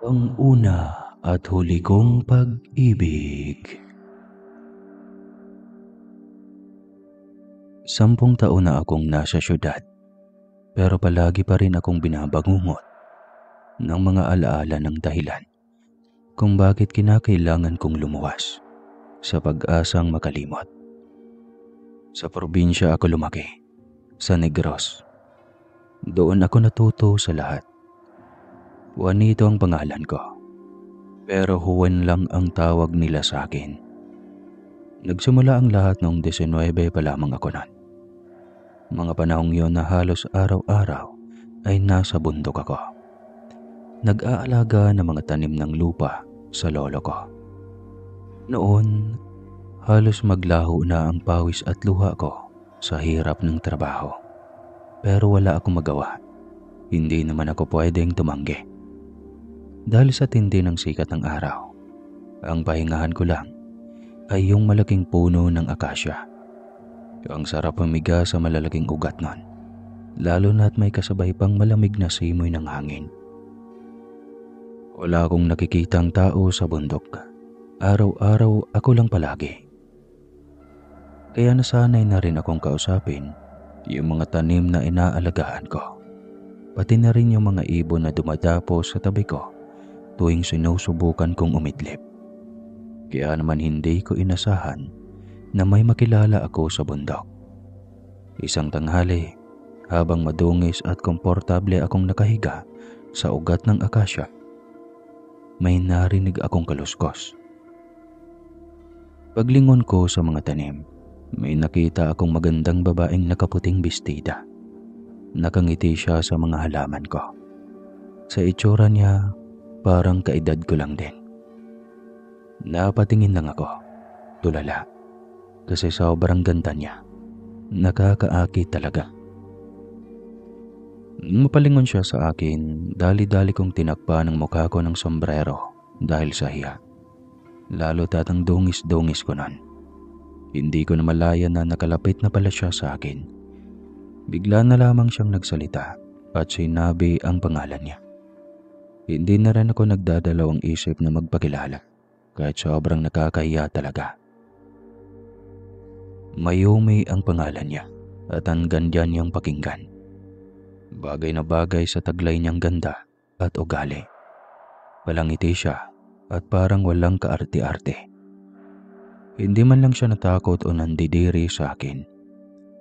Ang una at huli kong pag-ibig. 10 taon na akong nasa syudad, pero palagi pa rin akong binabangungot ng mga alaala ng dahilan kung bakit kinakailangan kong lumuwas sa pag-asang makalimot. Sa probinsya ako lumaki, sa Negros. Doon ako natuto sa lahat. Juanito ang pangalan ko, pero Juan lang ang tawag nila sa akin. Nagsimula ang lahat noong 19 pa lamang ako nun. Mga panahong yon na halos araw-araw ay nasa bundok ako. Nag-aalaga ng mga tanim ng lupa sa lolo ko. Noon, halos maglaho na ang pawis at luha ko sa hirap ng trabaho. Pero wala akong magawa. Hindi naman ako pwedeng tumanggi. Dahil sa tindi ng sikat ng araw, ang pahingahan ko lang ay yung malaking puno ng akasya. Ang sarap humiga sa malalaking ugat nun, lalo na't may kasabay pang malamig na simoy ng hangin. Wala akong nakikitang tao sa bundok. Araw-araw ako lang palagi. Kaya nasanay na rin akong kausapin yung mga tanim na inaalagaan ko. Pati na rin yung mga ibon na dumadapo sa tabi ko tuwing sinusubukan kong umidlip. Kaya naman hindi ko inasahan na may makilala ako sa bundok. Isang tanghali, habang madungis at komportable akong nakahiga sa ugat ng akasya, may narinig akong kaluskos. Paglingon ko sa mga tanim, may nakita akong magandang babaeng nakaputing bestida. Nakangiti siya sa mga halaman ko. Sa itsura niya, parang kaedad ko lang din. Napatingin lang ako, tulala, kasi sobrang ganda niya. Nakakaakit talaga. Mapalingon siya sa akin, dali-dali kong tinakpa ng mukha ko ng sombrero dahil sa hiya. Lalo tatang dungis-dungis ko nun. Hindi ko na malaya na nakalapit na pala siya sa akin. Bigla na lamang siyang nagsalita at sinabi ang pangalan niya. Hindi na rin ako nagdadalawang isip na magpakilala kahit sobrang nakakahiya talaga. Mayumi ang pangalan niya at ang ganda niyang pakinggan. Bagay na bagay sa taglay niyang ganda at ugali. Palangiti siya at parang walang kaarte-arte. Hindi man lang siya natakot o nandidiri sa akin.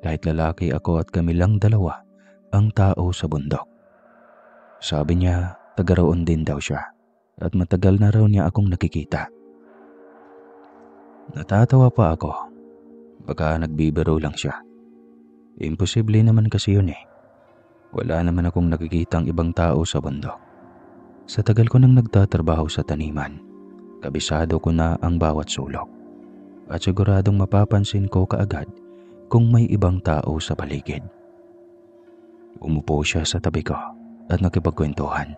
Kahit lalaki ako at kami lang dalawa ang tao sa bundok. Sabi niya, taga roon din daw siya at matagal na raw niya akong nakikita. Natatawa pa ako. Baka nagbibiro lang siya. Imposible naman kasi yun eh. Wala naman akong nakikitang ibang tao sa bundok. Sa tagal ko nang nagtatrabaho sa taniman, kabisado ko na ang bawat sulok. At siguradong mapapansin ko kaagad kung may ibang tao sa paligid. Umupo siya sa tabi ko at nakipagkwentuhan.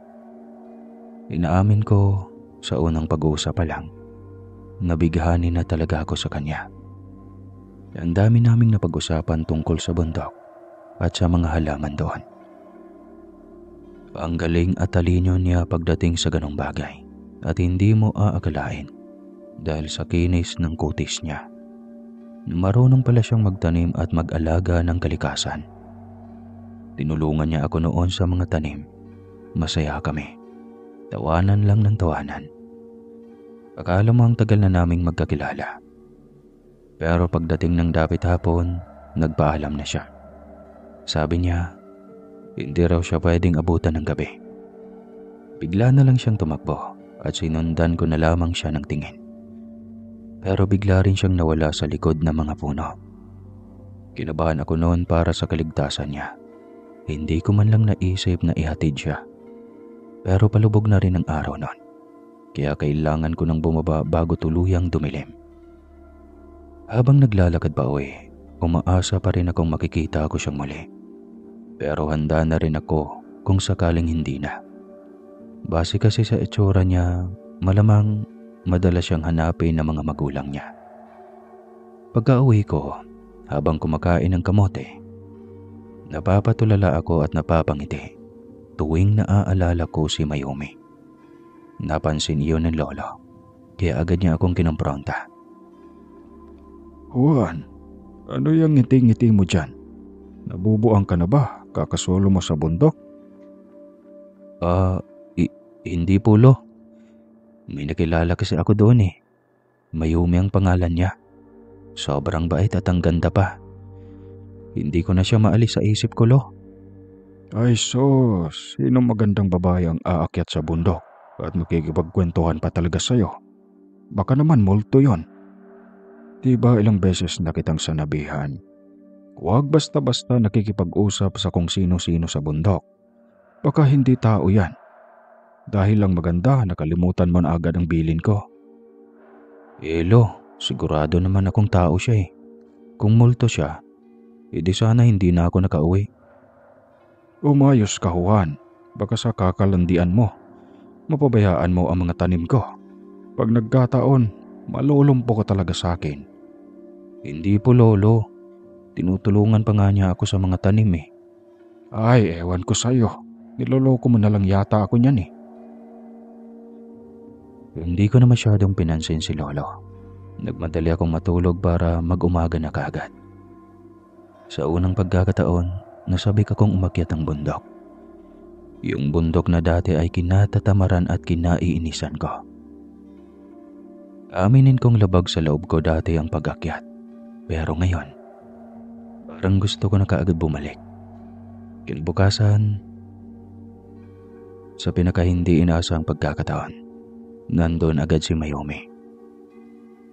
Inaamin ko sa unang pag-uusap pa lang, nabighani na talaga ako sa kanya. Ang dami naming napag-usapan tungkol sa bundok at sa mga halaman doon. Ang galing at talino niya pagdating sa ganong bagay at hindi mo aakalain dahil sa kinis ng kutis niya. Marunong pala siyang magtanim at mag-alaga ng kalikasan. Tinulungan niya ako noon sa mga tanim. Masaya kami. Tawanan lang ng tawanan. Akala mo ang tagal na naming magkakilala. Pero pagdating ng dapit hapon, nagpaalam na siya. Sabi niya, hindi raw siya pwedeng abutan ng gabi. Bigla na lang siyang tumakbo at sinundan ko na lamang siya ng tingin. Pero bigla rin siyang nawala sa likod ng mga puno. Kinabahan ako noon para sa kaligtasan niya. Hindi ko man lang naisip na ihatid siya. Pero palubog na rin ang araw noon. Kaya kailangan ko nang bumaba bago tuluyang dumilim. Habang naglalakad pa uwi, umaasa pa rin akong makikita ko siyang muli. Pero handa na rin ako kung sakaling hindi na. Base kasi sa itsura niya, malamang madalas siyang hanapin ng mga magulang niya. Pagka-uwi ko, habang kumakain ng kamote, napapatulala ako at napapangiti tuwing naaalala ko si Mayumi. Napansin iyon ng lolo, kaya agad niya akong kinompronta. Juan, ano yung ngiti-ngiti mo dyan? Nabubuang ka na ba? Kakasolo mo sa bundok? Ah, hindi po lo. May nakilala kasi ako doon eh. Mayumi ang pangalan niya. Sobrang bait at ang ganda pa. Hindi ko na siya maalis sa isip ko lo. Ay sos, sino magandang babae ang aakyat sa bundok at makikipagkwentuhan pa talaga sa'yo? Baka naman multo yon. Diba ilang beses na kitang sanabihan? Huwag basta-basta nakikipag-usap sa kung sino-sino sa bundok. Baka hindi tao yan. Dahil lang maganda, nakalimutan mo na agad ang bilin ko. Lo, sigurado naman akong tao siya eh. Kung multo siya, edi sana hindi na ako nakauwi. Umayos ka, Juan. Baka sa kakalandian mo, mapabayaan mo ang mga tanim ko. Pag nagkataon, malulumpo ka talaga sa akin. Hindi po lolo. Tinutulungan pa nga niya ako sa mga tanim eh. Ay, ewan ko sa'yo. Niloloko mo na lang yata ako niyan eh. Hindi ko na masyadong pinansin si lolo. Nagmadali akong matulog para mag-umaga na kaagad. Sa unang pagkakataon, nasabik akong umakyat ang bundok. Yung bundok na dati ay kinatatamaran at kinaiinisan ko. Aminin kong labag sa loob ko dati ang pag-akyat. Pero ngayon, parang gusto ko na kaagad bumalik. Kinabukasan, sa pinaka-hindi inaasang pagkakataon, nandun agad si Mayumi.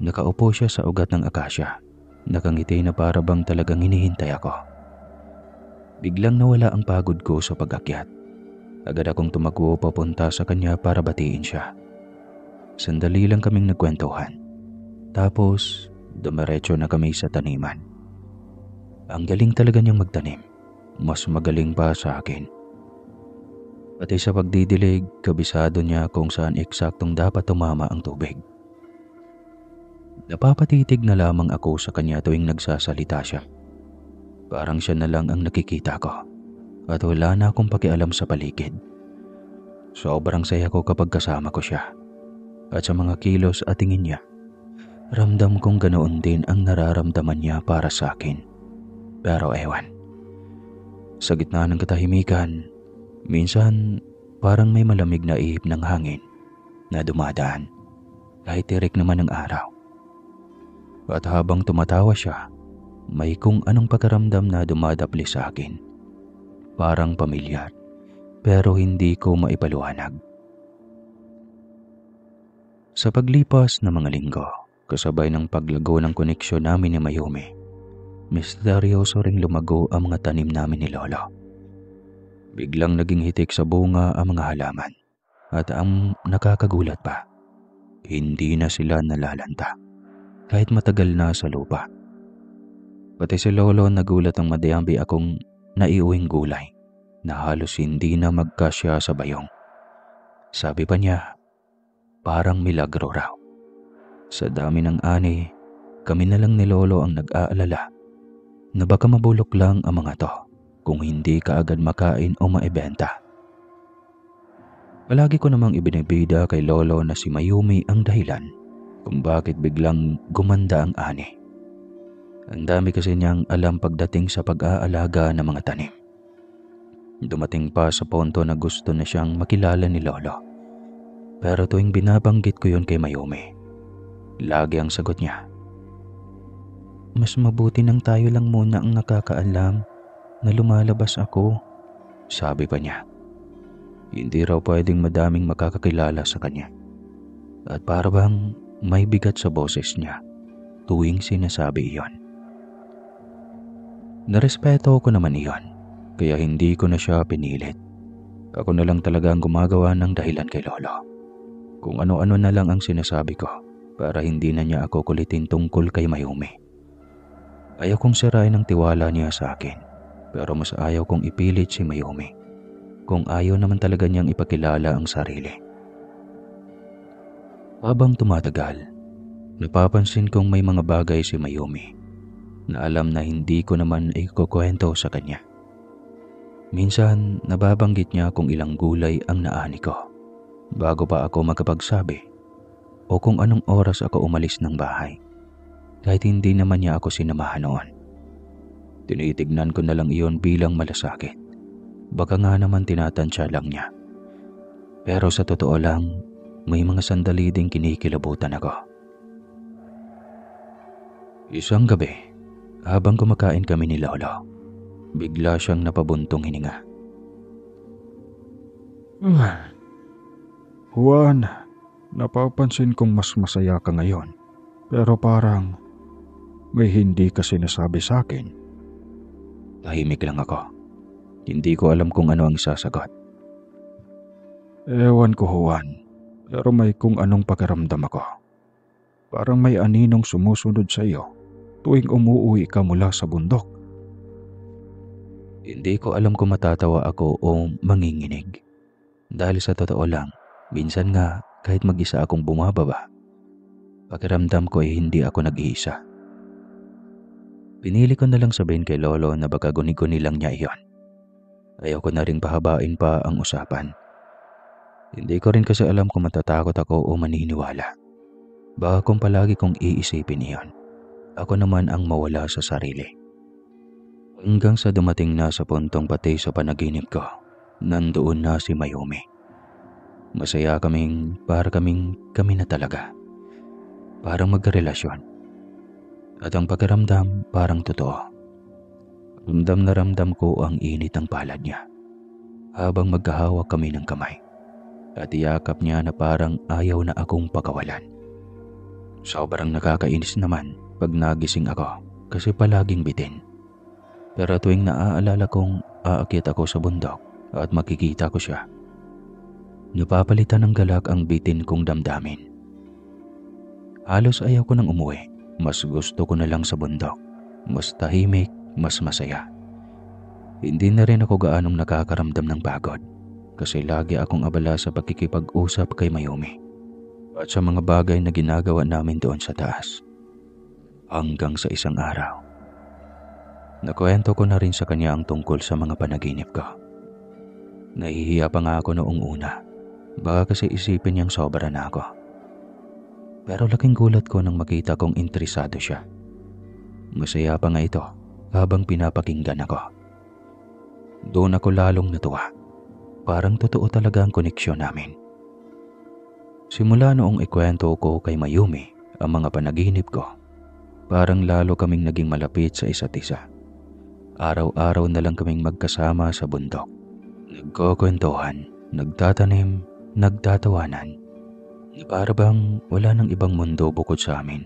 Nakaupo siya sa ugat ng akasya, nakangiti na para bang talagang hinihintay ako. Biglang nawala ang pagod ko sa pag-akyat. Agad akong tumakbo papunta sa kanya para batiin siya. Sandali lang kaming nagkwentuhan. Tapos, dumiretso na kami sa taniman. Ang galing talaga niyang magtanim. Mas magaling pa sa akin. Pati sa pagdidilig, kabisado niya kung saan eksaktong dapat tumama ang tubig. Napapatitig na lamang ako sa kanya tuwing nagsasalita siya. Parang siya na lang ang nakikita ko at wala na akong pakialam sa paligid. Sobrang saya ko kapag kasama ko siya. At sa mga kilos at tingin niya, ramdam kong ganoon din ang nararamdaman niya para sa akin. Pero ewan. Sa gitna ng katahimikan, minsan parang may malamig na ihip ng hangin na dumadaan kahit tirik naman ng araw. At habang tumatawa siya, may kung anong pakiramdam na dumadapli sa akin. Parang pamilyar, pero hindi ko maipaliwanag. Sa paglipas ng mga linggo, kasabay ng paglago ng koneksyon namin ni Mayumi, misteryoso ring lumago ang mga tanim namin ni Lolo. Biglang naging hitik sa bunga ang mga halaman at ang nakakagulat pa, hindi na sila nalalanta kahit matagal na sa lupa. Pati si Lolo nagulat ang madayambi akong naiuwing gulay na halos hindi na magkasya sa bayong. Sabi pa niya, parang milagro raw. Sa dami ng ani, kami na lang ni Lolo ang nag-aalala na baka mabulok lang ang mga to kung hindi kaagad makain o maibenta. Palagi ko namang ibinibida kay Lolo na si Mayumi ang dahilan kung bakit biglang gumanda ang ani. Ang dami kasi niyang alam pagdating sa pag-aalaga ng mga tanim. Dumating pa sa punto na gusto na siyang makilala ni Lolo. Pero tuwing binabanggit ko yun kay Mayumi, lagi ang sagot niya, mas mabuti nang tayo lang muna ang nakakaalam na lumalabas ako. Sabi pa niya, hindi raw pwedeng madaming makakakilala sa kanya. At para bang may bigat sa boses niya tuwing sinasabi iyon. Narespeto ko naman iyon, kaya hindi ko na siya pinilit. Ako na lang talaga ang gumagawa ng dahilan kay Lolo. Kung ano-ano na lang ang sinasabi ko para hindi na niya ako kulitin tungkol kay Mayumi. Ayaw kong sirain ang tiwala niya sa akin, pero mas ayaw kong ipilit si Mayumi kung ayaw naman talaga niyang ipakilala ang sarili. Habang tumatagal, napapansin kong may mga bagay si Mayumi na alam na hindi ko naman ikukwento sa kanya. Minsan, nababanggit niya kung ilang gulay ang naani ko. bago pa ako makapagsabi o kung anong oras ako umalis ng bahay. Kahit hindi naman niya ako sinamahan noon. Tinitignan ko na lang iyon bilang malasakit. Baka nga naman tinatansya lang niya. Pero sa totoo lang, may mga sandali ding kinikilabutan ako. Isang gabi, habang kumakain kami ni Lolo, bigla siyang napabuntong hininga. Juan, napapansin kong mas masaya ka ngayon. Pero parang may hindi ka sinasabi sa akin. Tahimik lang ako. Hindi ko alam kung ano ang sasagot. Ewan ko, Juan, pero may kung anong pakiramdam ako. Parang may aninong sumusunod sa iyo tuwing umuuwi ka mula sa bundok. Hindi ko alam kung matatawa ako o manginginig. Dahil sa totoo lang, minsan nga kahit mag-isa akong bumababa, pakiramdam ko ay hindi ako nag-iisa. Pinili ko na lang sabihin kay Lolo na baka guni-guni lang niya iyon. Ayaw ko na rin pahabain pa ang usapan. Hindi ko rin kasi alam kung matatakot ako o maniniwala. Baka kung palagi kong iisipin iyon, ako naman ang mawala sa sarili. Hanggang sa dumating na sa puntong pati sa panaginip ko, nandoon na si Mayumi. Masaya kaming kami na talaga. Parang magkarelasyon. At ang pakiramdam parang totoo. Ramdam na ramdam ko ang init ng palad niya habang magkahawak kami ng kamay. At iyakap niya na parang ayaw na akong pakawalan. Sobrang nakakainis naman pag nagising ako kasi palaging bitin. Pero tuwing naaalala kong aakyat ako sa bundok at makikita ko siya, napapalitan ng galak ang bitin kong damdamin. Halos ayaw ko nang umuwi. Mas gusto ko na lang sa bundok. Mas tahimik, mas masaya. Hindi na rin ako gaanong nakakaramdam ng pagod kasi lagi akong abala sa pakikipag-usap kay Mayumi at sa mga bagay na ginagawa namin doon sa taas. Hanggang sa isang araw, nakwento ko na rin sa kanya ang tungkol sa mga panaginip ko. Nahihiya pa nga ako noong una. Baka kasi isipin niyang sobra na ako. Pero laking gulat ko nang makita kong interesado siya. Masaya pa nga ito habang pinapakinggan ako. Doon ako lalong natuwa. Parang totoo talaga ang koneksyon namin. Simula noong ikwento ko kay Mayumi ang mga panaginip ko, parang lalo kaming naging malapit sa isa't isa. Araw-araw na lang kaming magkasama sa bundok. Nagkukwentuhan, nagtatanim, nagtatawanan. Para bang wala nang ibang mundo bukod sa amin.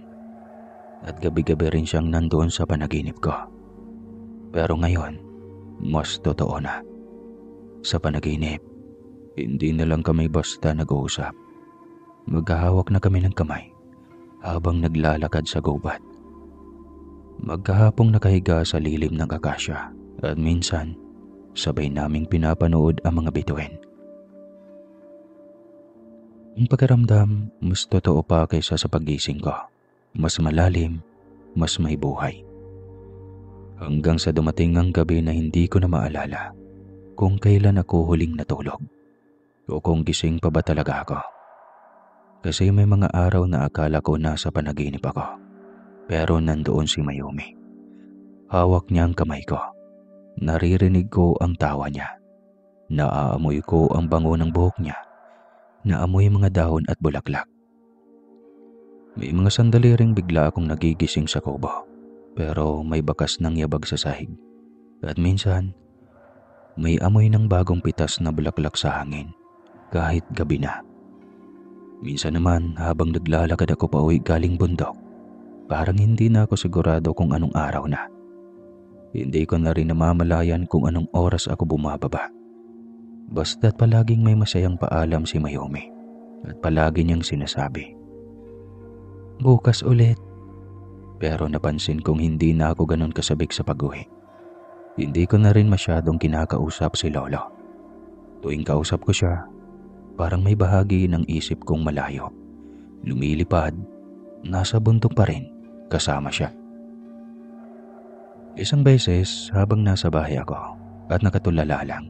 At gabi-gabi rin siyang nandoon sa panaginip ko. Pero ngayon, mas totoo na. Sa panaginip, hindi na lang kami basta nag-uusap. Magkahawak na kami ng kamay habang naglalakad sa gubat. Magkahapong nakahiga sa lilim ng akasya at minsan sabay naming pinapanood ang mga bituin. Ang pakiramdam mas totoo pa kaysa sa pagising ko. Mas malalim, mas may buhay. Hanggang sa dumating ang gabi na hindi ko na maalala kung kailan ako huling natulog o kung gising pa ba talaga ako. Kasi may mga araw na akala ko nasa panaginip ako. Pero nandoon si Mayumi. Hawak niya ang kamay ko. Naririnig ko ang tawa niya. Naaamoy ko ang bango ng buhok niya. Naamoy mga dahon at bulaklak. May mga sandali ring bigla akong nagigising sa kubo. Pero may bakas ng yabag sa sahig. At minsan, may amoy ng bagong pitas na bulaklak sa hangin. Kahit gabi na. Minsan naman habang naglalakad ako pauwi galing bundok, parang hindi na ako sigurado kung anong araw na. Hindi ko na rin namamalayan kung anong oras ako bumababa. Basta't palaging may masayang paalam si Mayumi at palagi niyang sinasabi, "Bukas ulit." Pero napansin kong hindi na ako ganun kasabik sa pag-uwi. Hindi ko na rin masyadong kinakausap si Lolo. Tuwing kausap ko siya, parang may bahagi ng isip kong malayo. Lumilipad, nasa bundok pa rin, kasama siya. Isang beses habang nasa bahay ako at nakatulala lang,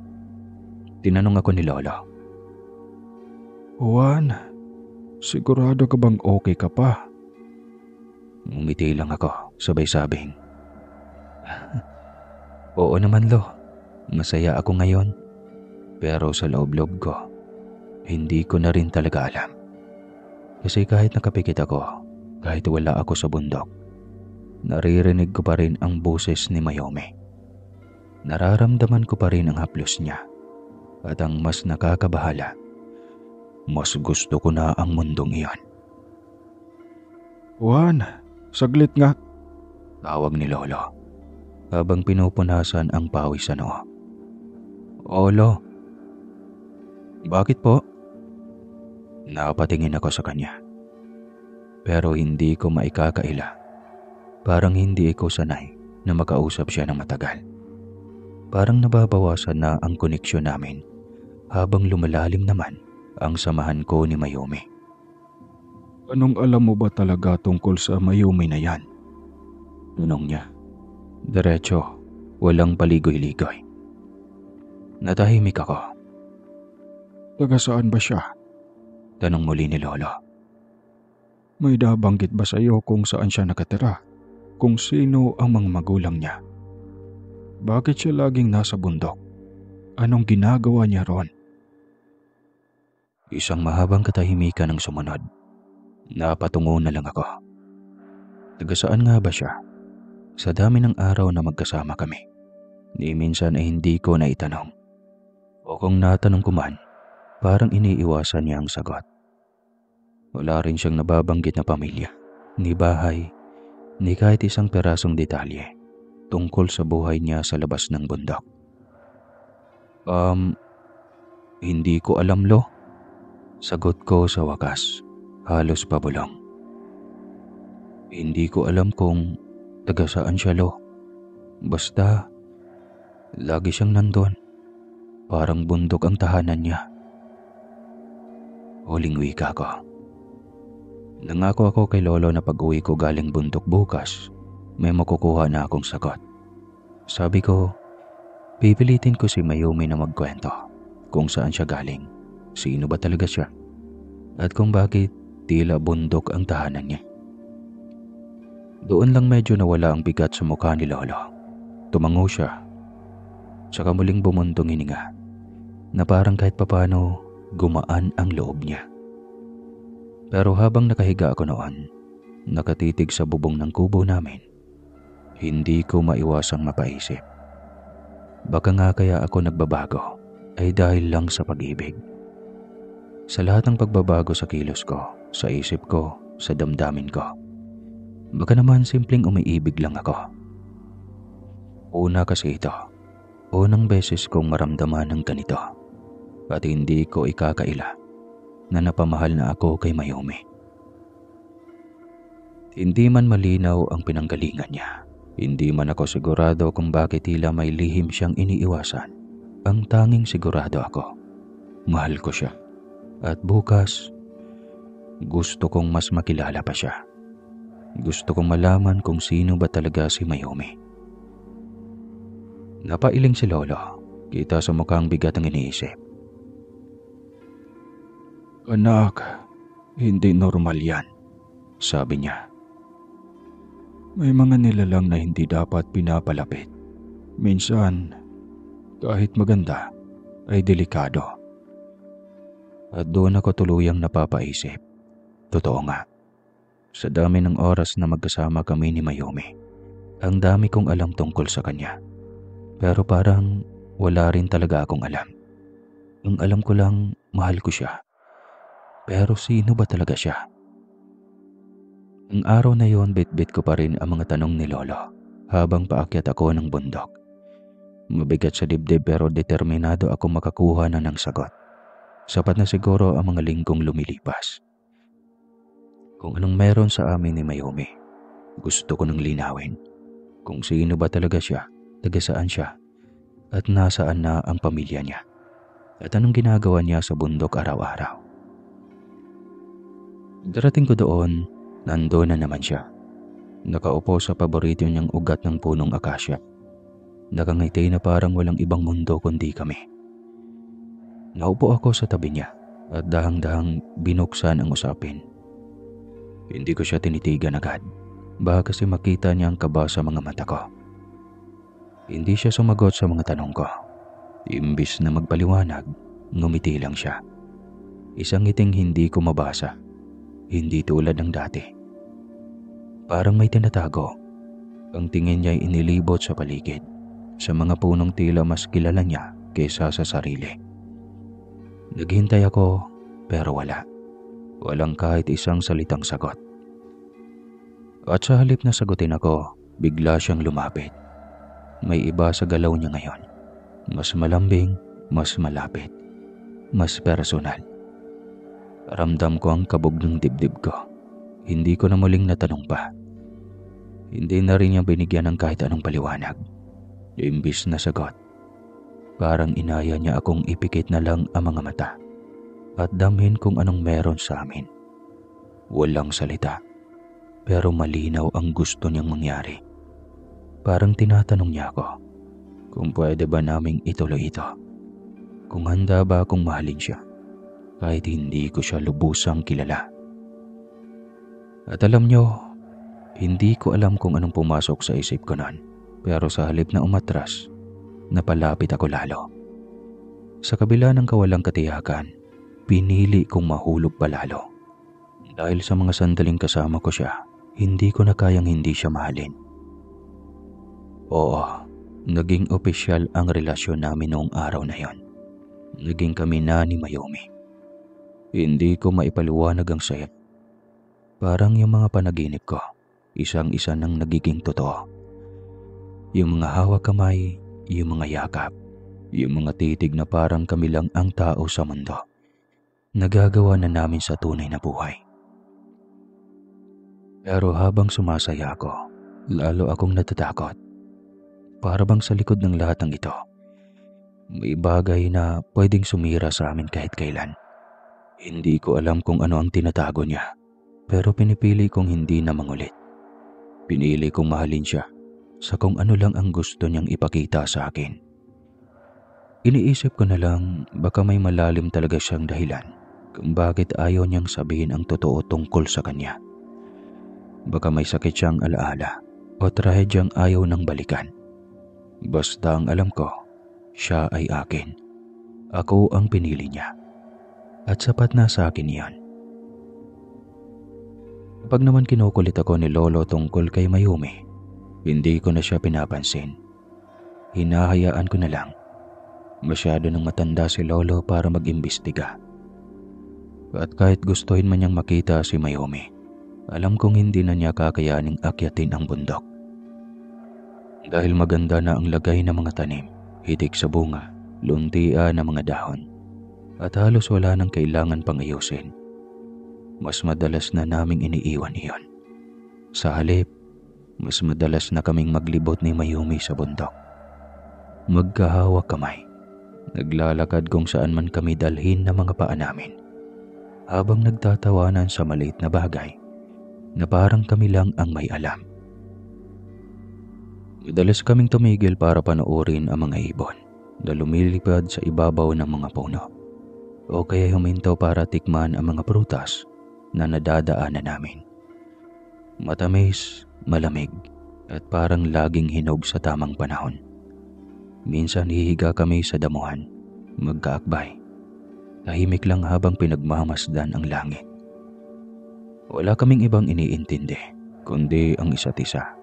tinanong ako ni Lolo, Juan, sigurado ka bang okay ka pa? Ngumiti lang ako, sabay sabing, "Oo naman Lo, masaya ako ngayon." Pero sa loob-loob ko, hindi ko na rin talaga alam. Kasi kahit nakapikit ako, kahit wala ako sa bundok, naririnig ko pa rin ang boses ni Mayome. Nararamdaman ko pa rin ang haplos niya. At ang mas nakakabahala, mas gusto ko na ang mundong iyon. Juan, saglit nga. Tawag ni Lolo habang pinupunasan ang pawis sa noo. "Oo, Lo." "Bakit po?" Napatingin ako sa kanya. Pero hindi ko maikakaila. Parang hindi ako sanay na makausap siya ng matagal. Parang nababawasan na ang koneksyon namin habang lumalalim naman ang samahan ko ni Mayome. Anong alam mo ba talaga tungkol sa Mayumi na yan? Tanong niya. Diretso, walang paligoy-ligoy. Natahimik ako. Taga saan ba siya? Tanong muli ni Lolo. May nabanggit ba sa iyo kung saan siya nakatira? Kung sino ang mga magulang niya? Bakit siya laging nasa bundok? Anong ginagawa niya ron? Isang mahabang katahimikan ang sumunod. Napatungo na lang ako. Taga saan nga ba siya? Sa dami ng araw na magkasama kami, ni minsan ay hindi ko na itanong. O kung natanong ko man, parang iniiwasan niya ang sagot. Wala rin siyang nababanggit na pamilya, ni bahay, ni kahit isang perasong detalye tungkol sa buhay niya sa labas ng bundok. Hindi ko alam Lo. Sagot ko sa wakas, halos pabulong. Hindi ko alam kung taga saan siya Lo. Basta, lagi siyang nandun. Parang bundok ang tahanan niya. Huling wika ko. Nangako ako kay Lolo na pag-uwi ko galing bundok bukas, may makukuha na akong sagot. Sabi ko, pipilitin ko si Mayumi na magkwento kung saan siya galing, sino ba talaga siya, at kung bakit tila bundok ang tahanan niya. Doon lang medyo nawala ang bigat sa mukha ni Lolo. Tumango siya, saka muling bumuntong hininga na parang kahit papano gumaan ang loob niya. Pero habang nakahiga ako noon, nakatitig sa bubong ng kubo namin, hindi ko maiwasang mapaisip. Baka nga kaya ako nagbabago ay dahil lang sa pag-ibig. Sa lahat ng pagbabago sa kilos ko, sa isip ko, sa damdamin ko, baka naman simpleng umiibig lang ako. Una kasi ito, unang beses kong maramdaman ng ganito, at hindi ko ikakaila na napamahal na ako kay Mayumi. Hindi man malinaw ang pinanggalingan niya, hindi man ako sigurado kung bakit tila may lihim siyang iniiwasan. Ang tanging sigurado ako, mahal ko siya. At bukas, gusto kong mas makilala pa siya. Gusto kong malaman kung sino ba talaga si Mayumi. Napailing si Lolo, kita sa mukhang bigat ang iniisip. Anak, hindi normal yan, sabi niya. May mga nilalang na hindi dapat pinapalapit. Minsan, kahit maganda, ay delikado. At doon ako tuluyang napapaisip. Totoo nga, sa dami ng oras na magkasama kami ni Mayumi, ang dami kong alam tungkol sa kanya. Pero parang wala rin talaga akong alam. Ang alam ko lang, mahal ko siya. Pero sino ba talaga siya? Ang araw na yon, bit-bit ko pa rin ang mga tanong ni Lolo habang paakyat ako ng bundok. Mabigat sa dibdib pero determinado ako makakuha na ng sagot. Sapat na siguro ang mga linggong lumilipas. Kung anong meron sa amin ni Mayumi, gusto ko nang linawin. Kung sino ba talaga siya, taga saan siya, at nasaan na ang pamilya niya, at anong ginagawa niya sa bundok araw-araw. Darating ko doon, nandoon na naman siya. Nakaupo sa paborito niyang ugat ng punong akasya. Nakangiti na parang walang ibang mundo kundi kami. Naupo ako sa tabi niya at dahang-dahang binuksan ang usapin. Hindi ko siya tinitigan agad. Baka kasi makita niya ang kaba sa mga mata ko. Hindi siya sumagot sa mga tanong ko. Imbis na magpaliwanag, ngumiti lang siya. Isang ngiting hindi ko mabasa. Hindi tulad ng dati. Parang may tinatago. Ang tingin niya ay inilibot sa paligid, sa mga punong tila mas kilala niya kaysa sa sarili. Naghintay ako pero wala. Walang kahit isang salitang sagot. At sa halip na sagutin ako, bigla siyang lumapit. May iba sa galaw niya ngayon. Mas malambing, mas malapit, mas personal. Ramdam ko ang kabog ng dibdib ko. Hindi ko na muling natanong pa. Hindi na rin niya binigyan ng kahit anong paliwanag. Imbis na sagot, parang inaya niya akong ipikit na lang ang mga mata at damhin kung anong meron sa amin. Walang salita, pero malinaw ang gusto niyang mangyari. Parang tinatanong niya ako kung pwede ba naming ituloy ito. Kung handa ba akong mahalin siya kahit hindi ko siya lubusang kilala. At alam niyo, hindi ko alam kung anong pumasok sa isip ko noon, pero sa halip na umatras, napalapit ako lalo. Sa kabila ng kawalang katiyakan, pinili kong mahulog pa lalo. Dahil sa mga sandaling kasama ko siya, hindi ko na kayang hindi siya mahalin. Oo, naging opisyal ang relasyon namin noong araw na yon. Naging kami na ni Mayumi. Hindi ko maipaliwanag ang saya. Parang yung mga panaginip ko, isang-isa nang nagiging totoo. Yung mga hawak kamay, yung mga yakap, yung mga titig na parang kami lang ang tao sa mundo. Nagagawa na namin sa tunay na buhay. Pero habang sumasaya ako, lalo akong natatakot. Para bang sa likod ng lahat ng ito, may bagay na pwedeng sumira sa amin kahit kailan. Hindi ko alam kung ano ang tinatago niya, pero pinipili kong hindi na mangulit. Pinili kong mahalin siya sa kung ano lang ang gusto niyang ipakita sa akin. Iniisip ko na lang baka may malalim talaga siyang dahilan kung bakit ayaw niyang sabihin ang totoo tungkol sa kanya. Baka may sakit siyang alaala o trahedyang ayaw nang balikan. Basta ang alam ko, siya ay akin. Ako ang pinili niya. At sapat na sa akin iyan. Kapag naman kinukulit ako ni Lolo tungkol kay Mayumi, hindi ko na siya pinapansin. Hinahayaan ko na lang. Masyado nang matanda si Lolo para mag-imbestiga. At kahit gustuhin man niyang makita si Mayumi, alam kong hindi na niya kakayaning akyatin ang bundok. Dahil maganda na ang lagay ng mga tanim, hitik sa bunga, luntian ng mga dahon, at halos wala nang kailangan pang ayusin. Mas madalas na naming iniiwan iyon. Sa halip, mas madalas na kaming maglibot ni Mayumi sa bundok. Magkahawak kamay, naglalakad kung saan man kami dalhin ng mga paa namin, habang nagtatawanan sa maliit na bagay na parang kami lang ang may alam. Madalas kaming tumigil para panoorin ang mga ibon na lumilipad sa ibabaw ng mga puno, o kaya huminto para tikman ang mga prutas na nadadaanan namin. Matamis, malamig, at parang laging hinog sa tamang panahon. Minsan hihiga kami sa damuhan, magkaakbay, tahimik lang habang pinagmamasdan ang langit. Wala kaming ibang iniintindi, kundi ang isa't isa.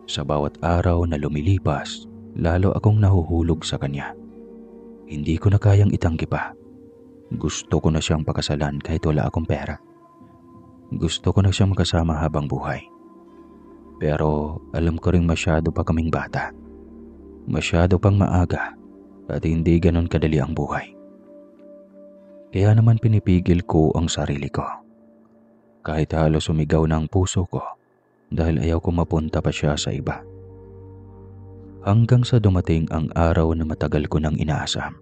Sa bawat araw na lumilipas, lalo akong nahuhulog sa kanya. Hindi ko na kayang itanggi pa. Gusto ko na siyang pakasalan kahit wala akong pera. Gusto ko na siyang makasama habang buhay. Pero alam ko ring masyado pa kaming bata. Masyado pang maaga at hindi ganon kadali ang buhay. Kaya naman pinipigil ko ang sarili ko. Kahit halos sumigaw na ang puso ko dahil ayaw ko mapunta pa siya sa iba. Hanggang sa dumating ang araw na matagal ko nang inaasam.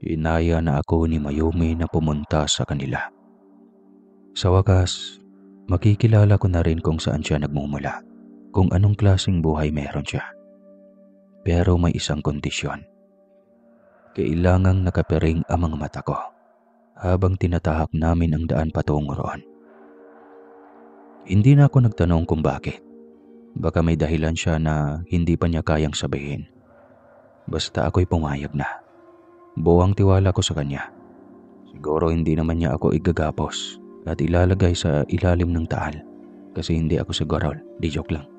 Inaya na ako ni Mayumi na pumunta sa kanila. Sa wakas, makikilala ko na rin kung saan siya nagmumula, kung anong klaseng buhay meron siya. Pero may isang kondisyon. Kailangang nakapiring ang mga mata ko habang tinatahak namin ang daan patungo roon. Hindi na ako nagtanong kung bakit. Baka may dahilan siya na hindi pa niya kayang sabihin. Basta ako'y pumayag na. Buwang tiwala ko sa kanya. Siguro hindi naman niya ako igagapos at ilalagay sa ilalim ng taal kasi hindi ako siguro. Di joke lang.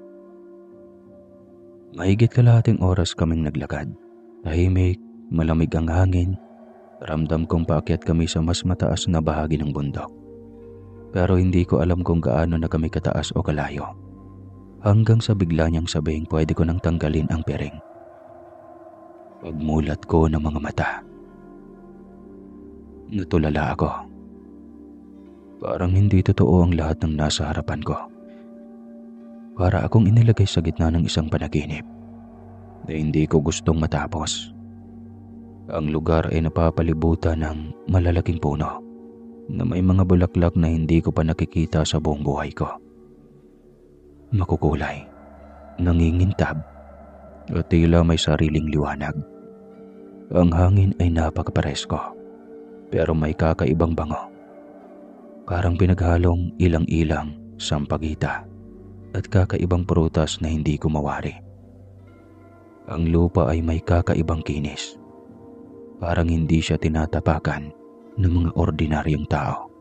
Mahigit kalahating oras kaming naglakad. Tahimik, malamig ang hangin. Ramdam kong paakyat kami sa mas mataas na bahagi ng bundok. Pero hindi ko alam kung gaano na kami kataas o kalayo. Hanggang sa bigla niyang sabihing pwede ko nang tanggalin ang piring. Pagmulat ko ng mga mata, natulala ako. Parang hindi totoo ang lahat ng nasa harapan ko. Para akong inilagay sa gitna ng isang panaginip na hindi ko gustong matapos. Ang lugar ay napapalibutan ng malalaking puno na may mga bulaklak na hindi ko pa nakikita sa buong buhay ko. Makukulay, nangingintab, at tila may sariling liwanag. Ang hangin ay napakapresko, pero may kakaibang bango. Parang pinaghalong ilang-ilang, sampagita, at kakaibang prutas na hindi ko mawari. Ang lupa ay may kakaibang kinis. Parang hindi siya tinatapakan ng mga ordinaryong tao.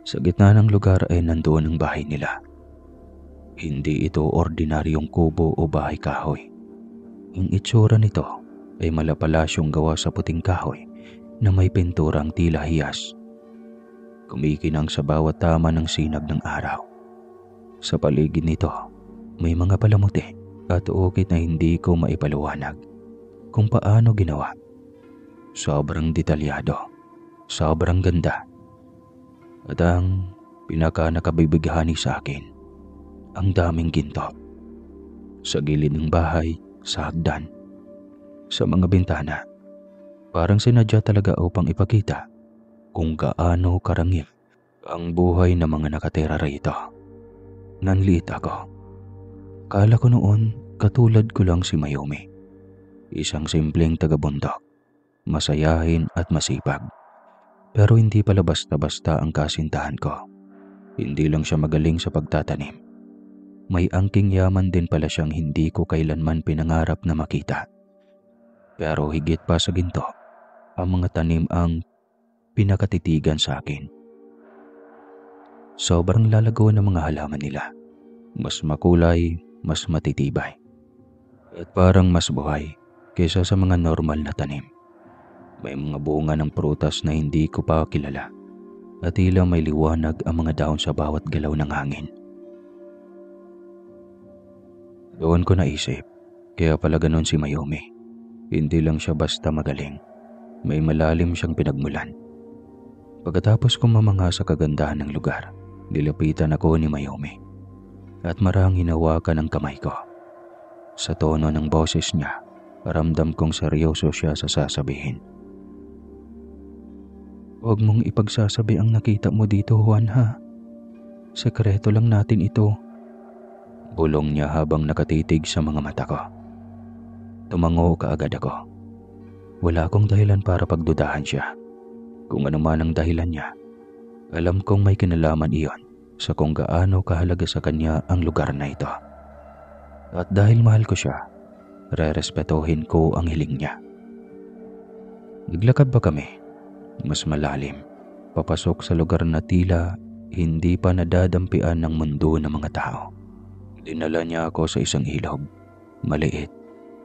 Sa gitna ng lugar ay nandoon ang bahay nila. Hindi ito ordinaryong kubo o bahay kahoy. Ang itsura nito ay malapalasyong gawa sa puting kahoy na may pinturang tila hiyas. Kumikinang sa bawat tama ng sinag ng araw. Sa paligid nito, may mga palamuti at ukit na hindi ko maipaliwanag kung paano ginawa. Sobrang detalyado, sobrang ganda. At ang pinaka-nakabibighani sa akin, ang daming ginto. Sa gilid ng bahay, sa hagdan, sa mga bintana. Parang sinadya talaga upang ipakita kung gaano karangif ang buhay ng mga nakatira rito. Nanliit ako. Kala ko noon katulad ko lang si Mayumi. Isang simpleng taga-bundok, masayahin at masipag. Pero hindi pala basta-basta ang kasintahan ko. Hindi lang siya magaling sa pagtatanim. May angking yaman din pala siyang hindi ko kailanman pinangarap na makita. Pero higit pa sa ginto, ang mga tanim ang pinakatitigan sa akin. Sobrang lalago ng mga halaman nila. Mas makulay, mas matitibay. At parang mas buhay kaysa sa mga normal na tanim. May mga bunga ng prutas na hindi ko pa kilala at tila may liwanag ang mga dahon sa bawat galaw ng hangin. Doon ko naisip, kaya pala ganun si Mayumi. Hindi lang siya basta magaling, may malalim siyang pinagmulan. Pagkatapos kong mamanga sa kagandahan ng lugar, nilapitan ako ni Mayumi at marahang hinawakan ang kamay ko. Sa tono ng boses niya, ramdam kong seryoso siya sa sasabihin. Huwag mong ipagsasabi ang nakita mo dito, Juan, ha? Sekreto lang natin ito. Bulong niya habang nakatitig sa mga mata ko. Tumango kaagad ako. Wala akong dahilan para pagdudahan siya. Kung ano man ang dahilan niya, alam kong may kinalaman iyon sa kung gaano kahalaga sa kanya ang lugar na ito. At dahil mahal ko siya, rerespetohin ko ang hiling niya. Naglakad pa kami, mas malalim, papasok sa lugar na tila hindi pa nadadampian ng mundo ng mga tao. Dinala niya ako sa isang ilog, maliit,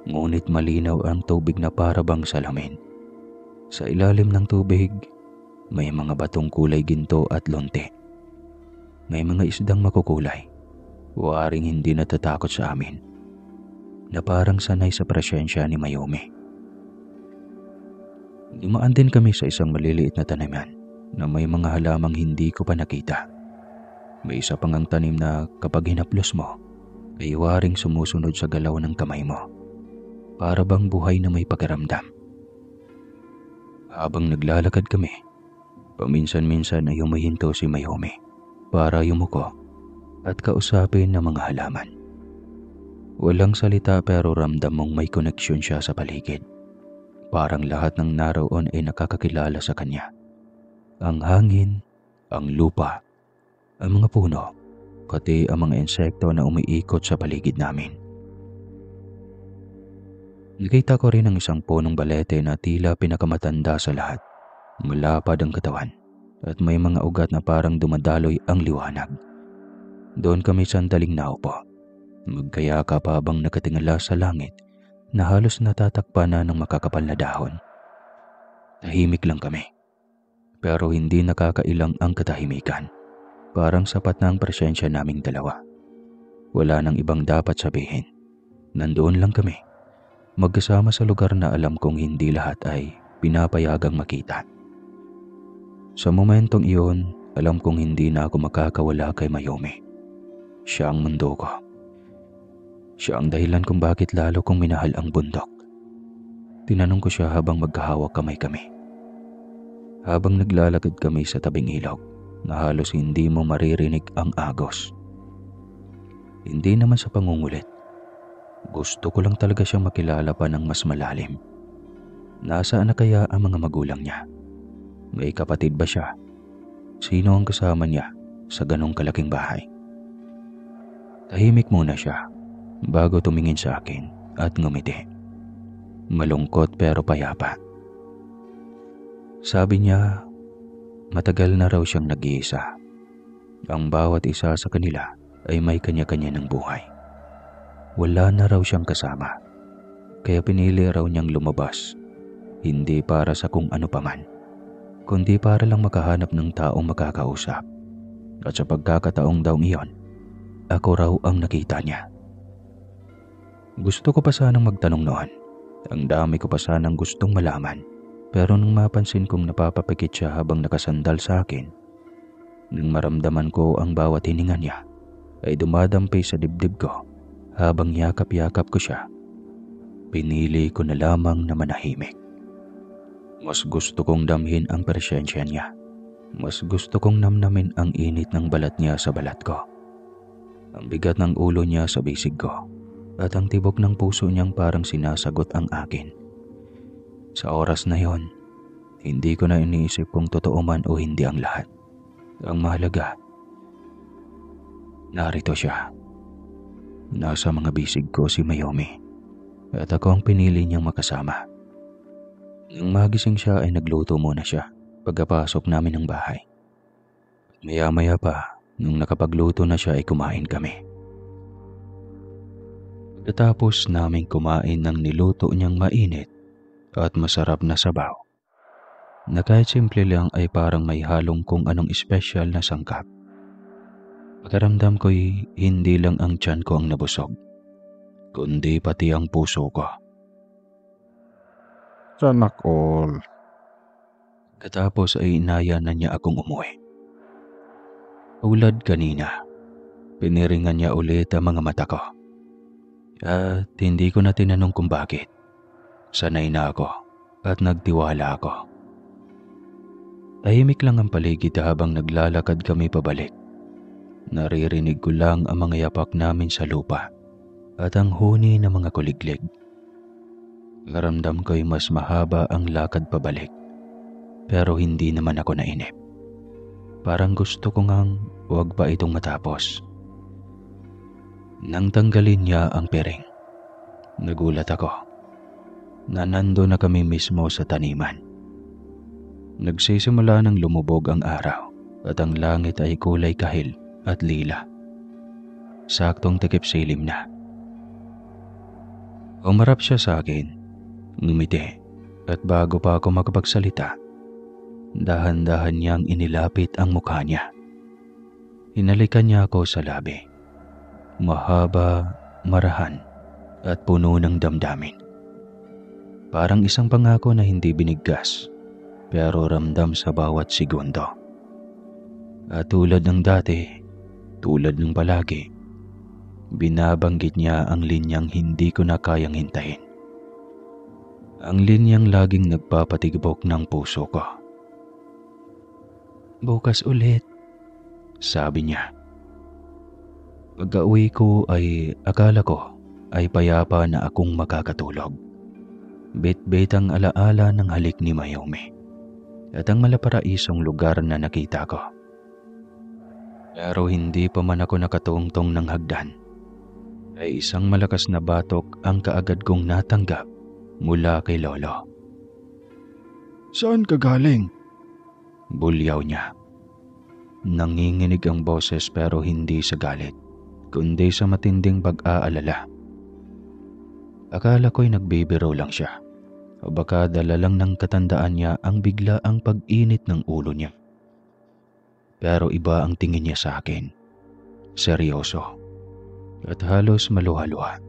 ngunit malinaw ang tubig na para bang salamin. Sa ilalim ng tubig, may mga batong kulay ginto at lonte. May mga isdang makukulay, waring hindi natatakot sa amin, na parang sanay sa presensya ni Mayumi. Dumaan din kami sa isang maliliit na taniman na may mga halamang hindi ko pa nakita. May isa pang ang tanim na kapag hinaplos mo, ay waring sumusunod sa galaw ng kamay mo. Para bang buhay na may pakiramdam. Habang naglalakad kami, paminsan-minsan ay humihinto si Mayumi para yumuko at kausapin ng mga halaman. Walang salita pero ramdam mong may koneksyon siya sa paligid. Parang lahat ng naroon ay nakakakilala sa kanya. Ang hangin, ang lupa, ang mga puno, pati ang mga insekto na umiikot sa paligid namin. Nakita ko rin ang isang punong balete na tila pinakamatanda sa lahat. Malapad ang katawan at may mga ugat na parang dumadaloy ang liwanag. Doon kami sandaling naupo, magkayakap habang nakatingala sa langit na halos natatakpan na ng makakapal na dahon. Tahimik lang kami, pero hindi nakakailang ang katahimikan. Parang sapat na ang presensya naming dalawa. Wala nang ibang dapat sabihin. Nandoon lang kami, magkasama sa lugar na alam kong hindi lahat ay pinapayagang makita. Sa momentong iyon, alam kong hindi na ako makakawala kay Mayumi. Siya ang mundo ko. Siya ang dahilan kung bakit lalo kong minahal ang bundok. Tinanong ko siya habang magkahawak kamay kami. Habang naglalakad kami sa tabing ilog na halos hindi mo maririnig ang agos. Hindi naman sa pangungulit. Gusto ko lang talaga siyang makilala pa ng mas malalim. Nasaan na kaya ang mga magulang niya? May kapatid ba siya? Sino ang kasama niya sa ganong kalaking bahay? Tahimik muna siya bago tumingin sa akin at ngumiti. Malungkot pero payapa. Sabi niya, matagal na raw siyang nag-iisa. Ang bawat isa sa kanila ay may kanya-kanya ng buhay. Wala na raw siyang kasama, kaya pinili raw niyang lumabas, hindi para sa kung ano paman, kundi para lang makahanap ng taong makakausap. At sa pagkakataong daw iyon, ako raw ang nakita niya. Gusto ko pa sanang magtanong noon. Ang dami ko pa sanang gustong malaman. Pero nung mapansin kong napapapikit siya habang nakasandal sa akin, nang maramdaman ko ang bawat hininga niya ay dumadampi sa dibdib ko habang yakap-yakap ko siya, pinili ko na lamang na manahimik. Mas gusto kong damhin ang presensya niya. Mas gusto kong namnamin ang init ng balat niya sa balat ko. Ang bigat ng ulo niya sa bisig ko. At ang tibok ng puso niyang parang sinasagot ang akin. Sa oras na yon, hindi ko na iniisip kung totoo man o hindi ang lahat. Ang mahalaga, narito siya. Nasa mga bisig ko si Mayumi at ako ang pinili niyang makasama. Nang magising siya ay nagluto muna siya pagkapasok namin ng bahay. Maya-maya pa, nung nakapagluto na siya ay kumain kami. Pagkatapos naming kumain ng niluto niyang mainit at masarap na sabaw, na kahit simple lang ay parang may halong kung anong espesyal na sangkap. Pakiramdam ko'y hindi lang ang tiyan ko ang nabusog, kundi pati ang puso ko. Sanak all. Katapos ay inaya na niya akong umuwi. Ulad kanina, piniringan niya ulit ang mga mata ko. At hindi ko na tinanong kung bakit. Sanay na ako at nagtiwala ako. Tahimik lang ang paligid habang naglalakad kami pabalik. Naririnig ko lang ang mga yapak namin sa lupa at ang huni ng mga kuliglig. Naramdam ko'y mas mahaba ang lakad pabalik, pero hindi naman ako nainip. Parang gusto ko ngang huwag pa itong matapos. Nang tanggalin niya ang piring, nagulat ako na nando na kami mismo sa taniman. Nagsisimula ng lumubog ang araw at ang langit ay kulay kahil at lila. Saktong takip silim na. Umarap siya sa akin, ngumiti, at bago pa ako makapagsalita, dahan-dahan niyang inilapit ang mukha niya. Hinalikan niya ako sa labi. Mahaba, marahan, at puno ng damdamin. Parang isang pangako na hindi binigkas, pero ramdam sa bawat segundo. At tulad ng dati, tulad ng palagi, binabanggit niya ang linyang hindi ko na kayang hintayin. Ang linyang laging nagpapatigibok ng puso ko. Bukas ulit, sabi niya. Pagka-uwi ko ay akala ko ay payapa na akong makakatulog. Bit-bit ang alaala ng halik ni Mayumi at ang malaparaisong lugar na nakita ko. Pero hindi pa man ako nakatungtong ng hagdan, ay isang malakas na batok ang kaagad kong natanggap mula kay Lolo. Saan ka galing? Bulyaw niya. Nanginginig ang boses pero hindi sa galit, kundi sa matinding pag-aalala. Akala ko'y nagbibiro lang siya, o baka dala lang ng katandaan niya ang bigla ang pag-init ng ulo niya. Pero iba ang tingin niya sa akin. Seryoso. At halos maluha-luha.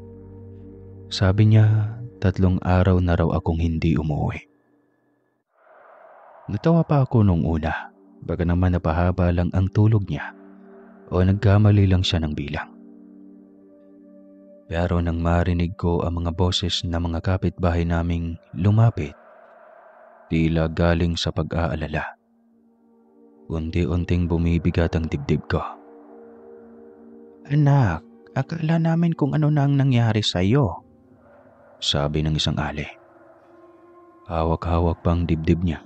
Sabi niya, 3 araw na raw akong hindi umuwi. Natawa pa ako nung una, baka naman napahaba lang ang tulog niya o nagkamali lang siya ng bilang. Pero nang marinig ko ang mga boses ng mga kapitbahay naming lumapit, tila galing sa pag-aalala. Unti-unting bumibigat ang dibdib ko. Anak, akala namin kung ano na ang nangyari sa iyo, sabi ng isang ali. Hawak-hawak pang dibdib niya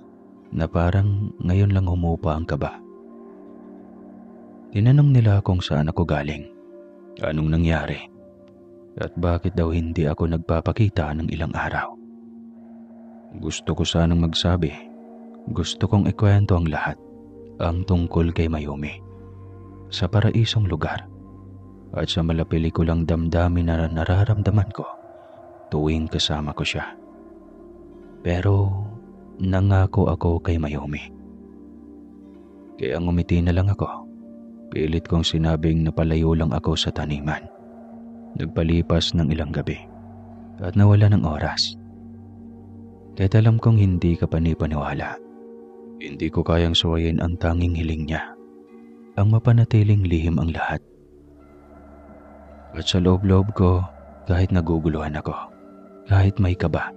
na parang ngayon lang humupa ang kaba. Tinanong nila kung saan ako galing, anong nangyari, at bakit daw hindi ako nagpapakita ng ilang araw. Gusto ko sanang magsabi, gusto kong ikwento ang lahat, ang tungkol kay Mayumi, sa paraisong lugar, at sa malapilikulang damdamin na nararamdaman ko tuwing kasama ko siya. Pero nangako ako kay Mayumi. Kaya ngumiti na lang ako. Pilit kong sinabing napalayo lang ako sa taniman. Nagpalipas ng ilang gabi at nawala ng oras. Kahit alam kong hindi ka panipaniwala, hindi ko kayang suwayin ang tanging hiling niya, ang mapanatiling lihim ang lahat. At sa loob-loob ko, kahit naguguluhan ako, kahit may kaba,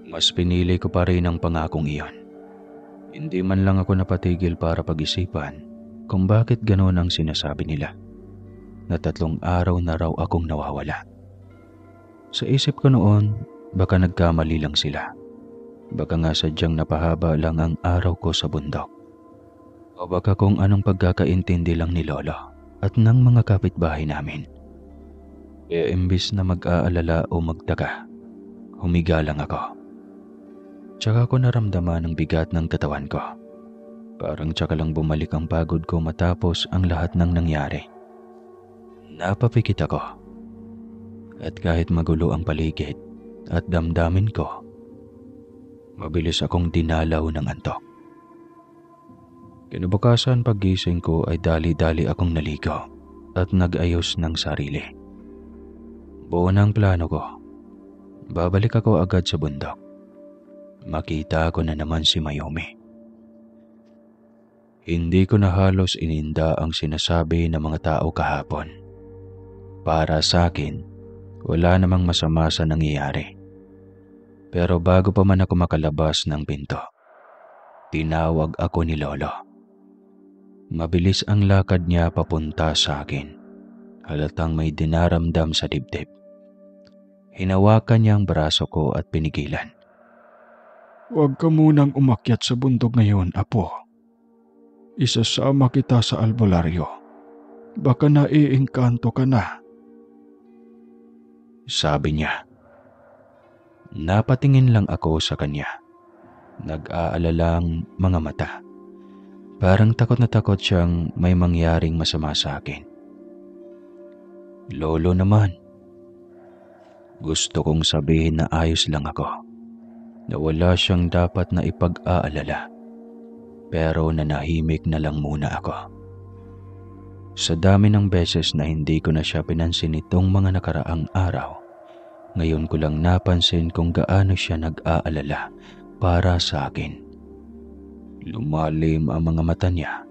mas pinili ko pa rin ang pangakong iyon. Hindi man lang ako napatigil para pag-isipan kung bakit gano'n ang sinasabi nila, na 3 araw na raw akong nawawala. Sa isip ko noon, baka nagkamali lang sila. Baka nga sadyang napahaba lang ang araw ko sa bundok. O baka kung anong pagkakaintindi lang ni Lolo at ng mga kapitbahay namin. Kaya imbis na mag-aalala o magtaka, humiga lang ako. Tsaka ko naramdaman ang bigat ng katawan ko. Parang tsaka lang bumalik ang pagod ko matapos ang lahat ng nangyari. Napapikit ako. At kahit magulo ang paligid at damdamin ko, mabilis akong dinalaw ng antok. Kinabukasan paggising ko ay dali-dali akong naligo at nag-ayos ng sarili. Buo na ang plano ko. Babalik ako agad sa bundok. Makita ko na naman si Mayumi. Hindi ko na halos ininda ang sinasabi ng mga tao kahapon. Para sa akin, wala namang masama sa nangyayari. Pero bago pa man ako makalabas ng pinto, tinawag ako ni Lolo. Mabilis ang lakad niya papunta sa akin. Halatang may dinaramdam sa dibdib. Hinawakan niya ang braso ko at pinigilan. Huwag ka munang umakyat sa bundok ngayon, Apo. Isasama kita sa albularyo. Baka naiengkanto ka na. Sabi niya. Napatingin lang ako sa kanya. Nag-aalalang mga mata. Parang takot na takot siyang may mangyaring masama sa akin. Lolo naman. Gusto kong sabihin na ayos lang ako. Na wala siyang dapat na ipag-aalala. Pero nanahimik na lang muna ako. Sa dami ng beses na hindi ko na siya pinansin itong mga nakaraang araw, ngayon ko lang napansin kung gaano siya nag-aalala para sa akin. Lumalim ang mga mata niya,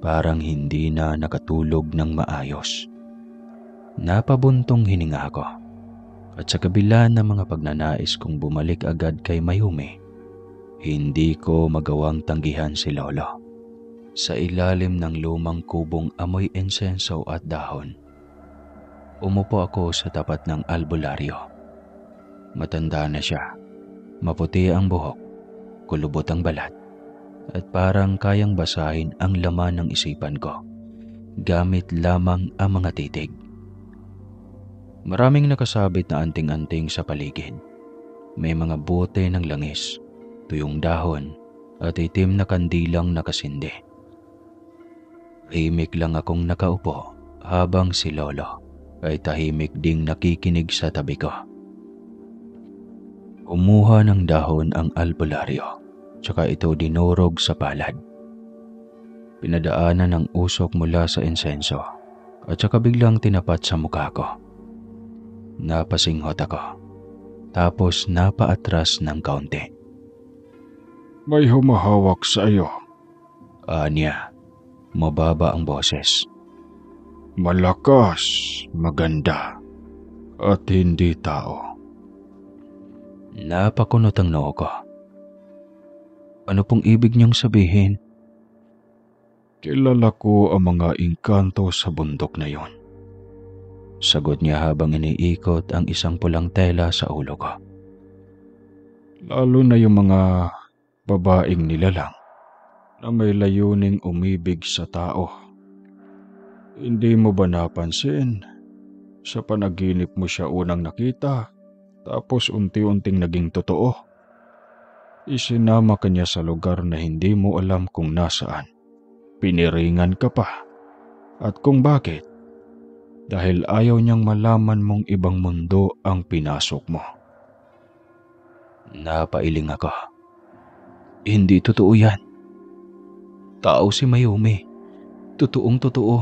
parang hindi na nakatulog ng maayos. Napabuntong hininga ako, at sa kabila ng mga pagnanais kong bumalik agad kay Mayumi, hindi ko magawang tanggihan si Lolo. Sa ilalim ng lumang kubong amoy insenso at dahon, umupo ako sa tapat ng albularyo. Matanda na siya, Maputi ang buhok, kulubot ang balat, at parang kayang basahin ang laman ng isipan ko gamit lamang ang mga titig. Maraming nakasabit na anting-anting sa paligid. May mga bote ng langis, tuyong dahon, at itim na kandilang nakasindi. Tahimik lang akong nakaupo habang si Lolo ay tahimik ding nakikinig sa tabi ko. Kumuha ng dahon ang albularyo, tsaka ito dinurog sa palad. Pinadaanan ng usok mula sa insenso, at tsaka biglang tinapat sa mukha ko. Napasinghot ako, tapos napaatras ng kaunti. May humahawak sa iyo. Anya, mababa ang boses. Malakas, maganda, at hindi tao. Napakunot ang noo ko. Ano pong ibig niyang sabihin? Kilala ko ang mga engkanto sa bundok na yon. Sagot niya habang iniikot ang isang pulang tela sa ulo ko. Lalo na yung mga babaeng nilalang na may layuning umibig sa tao. Hindi mo ba napansin? Sa panaginip mo siya unang nakita, tapos unti-unting naging totoo. Isinama ka niya sa lugar na hindi mo alam kung nasaan. Piniringan ka pa. At kung bakit? Dahil ayaw niyang malaman mong ibang mundo ang pinasok mo. Napailing ako. Hindi totoo yan. Tao si Mayumi. Totoong totoo.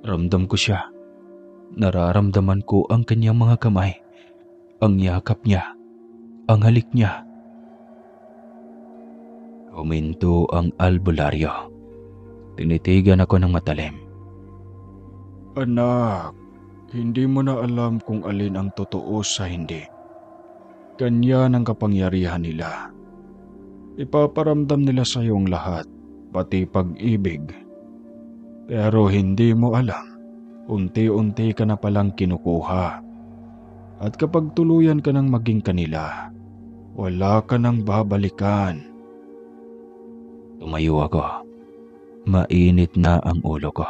Ramdam ko siya. Nararamdaman ko ang kanyang mga kamay. Ang yakap niya. Ang halik niya. Huminto ang albularyo. Tinitigan ako ng matalim. Anak, hindi mo na alam kung alin ang totoo sa hindi. Ganyan ang kapangyarihan nila. Ipaparamdam nila sa iyong lahat, pati pag-ibig. Pero hindi mo alam, unti-unti ka na palang kinukuha. At kapag tuluyan ka ng maging kanila, wala ka nang babalikan. Tumayo ako. Mainit na ang ulo ko.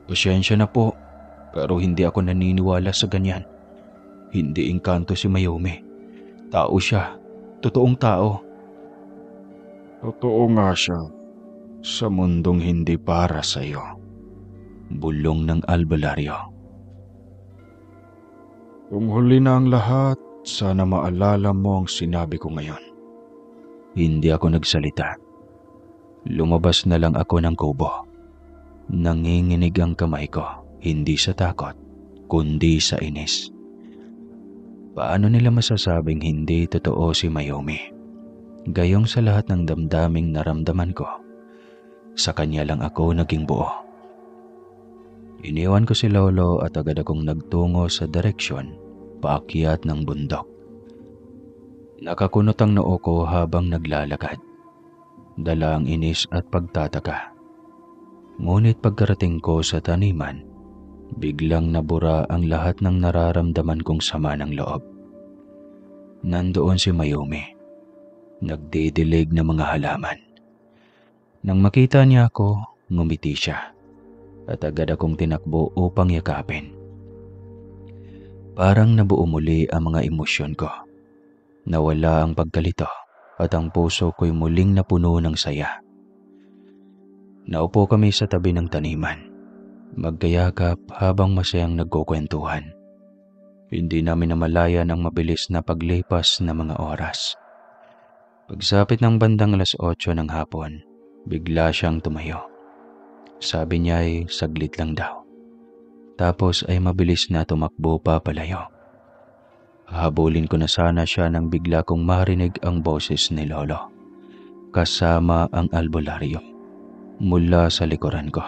Pasensya na po, pero hindi ako naniniwala sa ganyan. Hindi engkanto si Mayumi. Tao siya. Totoong tao. Totoo nga siya. Sa mundong hindi para sa iyo. Bulong ng albularyo. Kung huli na ang lahat, sana maalala mo ang sinabi ko ngayon. Hindi ako nagsalita. Lumabas na lang ako ng kubo. Nanginginig ang kamay ko, hindi sa takot, kundi sa inis. Paano nila masasabing hindi totoo si Mayumi? Gayong sa lahat ng damdaming naramdaman ko, sa kanya lang ako naging buo. Iniwan ko si Lolo at agad akong nagtungo sa direksyon paakyat ng bundok. Nakakunot ang noo ko habang naglalakad. Dala ang inis at pagtataka. Ngunit pagkarating ko sa taniman, biglang nabura ang lahat ng nararamdaman kong sama ng loob. Nandoon si Mayumi, nagdidilig ng mga halaman. Nang makita niya ako, ngumiti siya at agad akong tinakbo upang yakapin. Parang nabuo muli ang mga emosyon ko. Nawala ang pagkalito at ang puso ko'y muling napuno ng saya. Naupo kami sa tabi ng taniman, magkayakap habang masayang nagkukwentuhan. Hindi namin namalayan ang mabilis na paglipas na mga oras. Pagsapit ng bandang 8:00 ng hapon, bigla siyang tumayo. Sabi niya ay saglit lang daw. Tapos ay mabilis na tumakbo papalayo. Hahabulin ko na sana siya nang bigla kong marinig ang boses ni Lolo, kasama ang albularyo, mula sa likuran ko.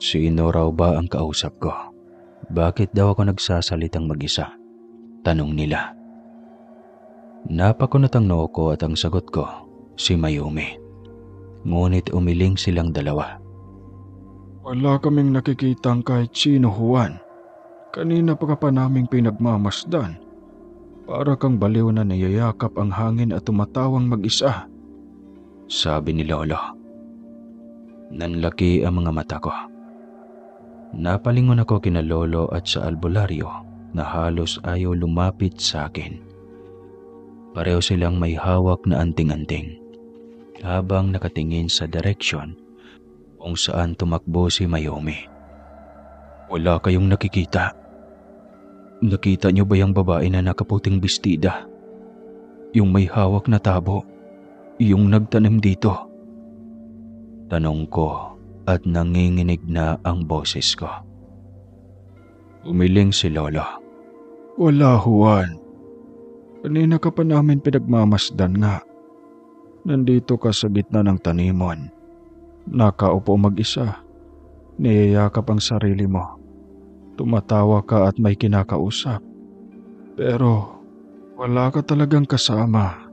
Sino raw ba ang kausap ko? Bakit daw ako nagsasalitang mag-isa? Tanong nila. Napakunot ang noo ko at ang sagot ko, si Mayumi. Ngunit umiling silang dalawa. Wala kaming nakikitang kahit sino, Juan. Kanina pa ka pa naming pinagmamasdan. Para kang baliw na niyayakap ang hangin at tumatawang mag-isa, sabi ni Lolo. Nanlaki ang mga mata ko. Napalingon ako kina Lolo at sa albularyo na halos ayaw lumapit sa akin. Pareho silang may hawak na anting-anting habang nakatingin sa direksyon kung saan tumakbo si Mayumi. Wala kayong nakikita? Nakita niyo ba yung babae na nakaputing bestida? Yung may hawak na tabo? Yung nagtanim dito? Tanong ko at nanginginig na ang boses ko. Umiling si Lolo. Wala, Juan. Kanina ka pa namin pinagmamasdan nga. Nandito ka sa gitna ng tanimon. Nakaupo mag-isa. Niyayakap ang sarili mo. Tumatawa ka at may kinakausap. Pero wala ka talagang kasama.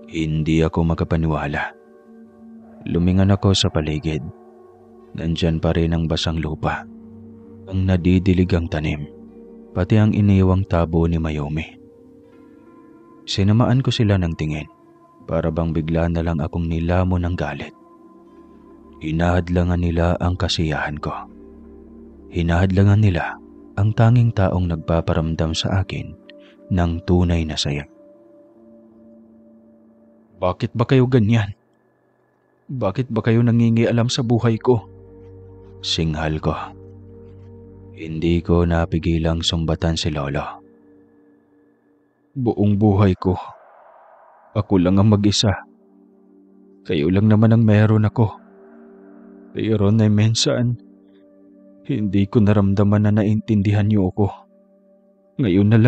Hindi ako makapaniwala. Lumingon ako sa paligid. Nandyan pa rin ang basang lupa. Ang nadidiligang tanim. Pati ang iniwang tabo ni Mayumi. Sinamaan ko sila ng tingin. Para bang bigla na lang akong nilamon ng galit. Hinahadlangan nila ang kasiyahan ko. Hinahadlangan nila ang tanging taong nagpaparamdam sa akin ng tunay na saya. Bakit ba kayo ganyan? Bakit ba kayo nangingialam sa buhay ko? Singhal ko. Hindi ko napigilang sumbatan si Lolo. Buong buhay ko, ako lang ang mag-isa. Kayo lang naman ang meron ako. Pero na minsan, hindi ko naramdaman na naintindihan niyo ako. Ngayon na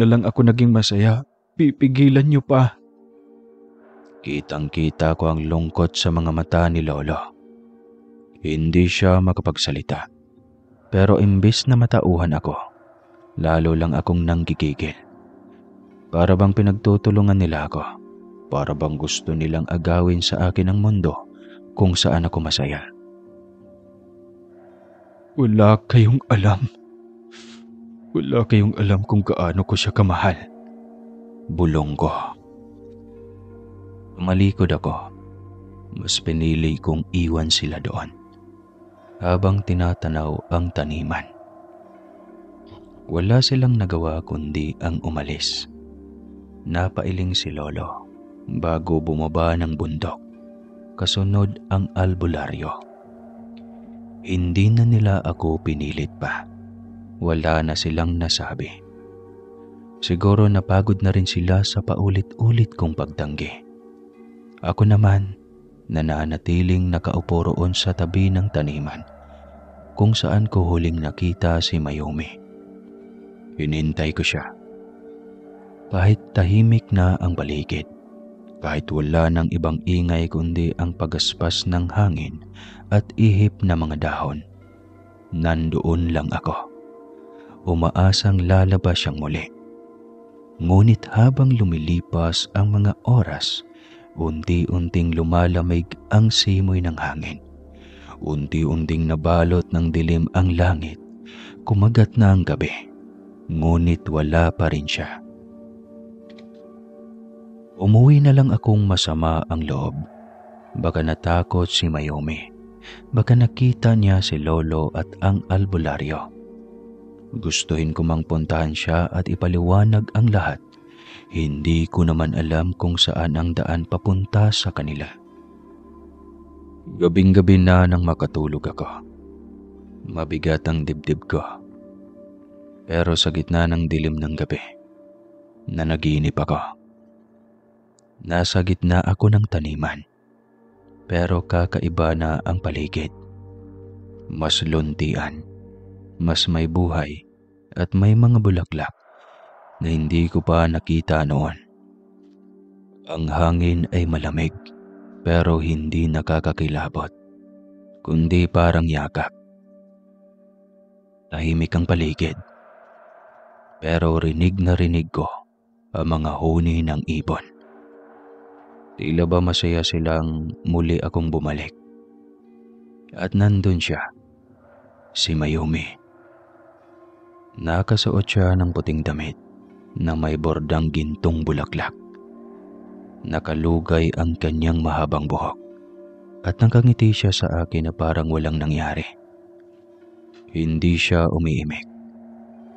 lang ako naging masaya. Pipigilan niyo pa. Kitang-kita ko ang lungkot sa mga mata ni Lolo. Hindi siya makapagsalita. Pero imbis na matauhan ako, lalo lang akong nanggigigil. Para bang pinagtutulungan nila ako. Para bang gusto nilang agawin sa akin ang mundo kung saan ako masaya. Wala kayong alam. Wala kayong alam kung gaano ko siya kamahal. Bulong ko. Tumalikod ako. Mas pinili kong iwan sila doon. Habang tinatanaw ang taniman. Wala silang nagawa kundi ang umalis. Napailing si Lolo bago bumaba ng bundok. Kasunod ang albularyo. Hindi na nila ako pinilit pa. Wala na silang nasabi. Siguro napagod na rin sila sa paulit-ulit kong pagtanggi. Ako naman, nananatiling nakaupo roon sa tabi ng taniman kung saan ko huling nakita si Mayumi. Hinintay ko siya. Kahit tahimik na ang paligid, kahit wala ng ibang ingay kundi ang pagaspas ng hangin at ihip na mga dahon, nandoon lang ako. Umaasang lalabas siyang muli. Ngunit habang lumilipas ang mga oras, unti-unting lumalamig ang simoy ng hangin. Unti-unting nabalot ng dilim ang langit. Kumagat na ang gabi, ngunit wala pa rin siya. Umuwi na lang akong masama ang loob. Baka natakot si Mayumi. Baka nakita niya si Lolo at ang albularyo. Gustuhin ko mang puntahan siya at ipaliwanag ang lahat. Hindi ko naman alam kung saan ang daan papunta sa kanila. Gabing-gabi na nang makatulog ako. Mabigat ang dibdib ko. Pero sa gitna ng dilim ng gabi, nanaginip ako. Nasa gitna ako ng taniman. Pero kakaiba na ang paligid. Mas luntian, mas may buhay, at may mga bulaklak na hindi ko pa nakita noon. Ang hangin ay malamig, pero hindi nakakakilabot, kundi parang yakap. Tahimik ang paligid, pero rinig na rinig ko ang mga huni ng ibon. Tila ba masaya silang muli akong bumalik. At nandun siya, si Mayumi. Nakasuot siya ng puting damit na may bordang gintong bulaklak. Nakalugay ang kanyang mahabang buhok at nakangiti siya sa akin na parang walang nangyari. Hindi siya umiimik,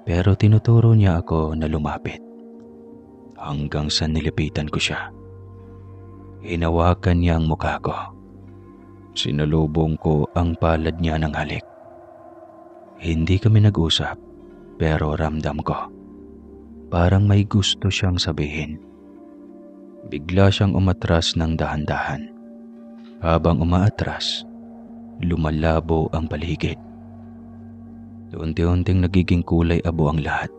pero tinuturo niya ako na lumapit hanggang sa nilipitan ko siya. Hinawakan niya ang mukha ko. Sinalubong ko ang palad niya ng halik. Hindi kami nag-usap, pero ramdam ko parang may gusto siyang sabihin. Bigla siyang umatras ng dahan-dahan. Habang umaatras, lumalabo ang paligid. Unti-unting nagiging kulay abo ang lahat.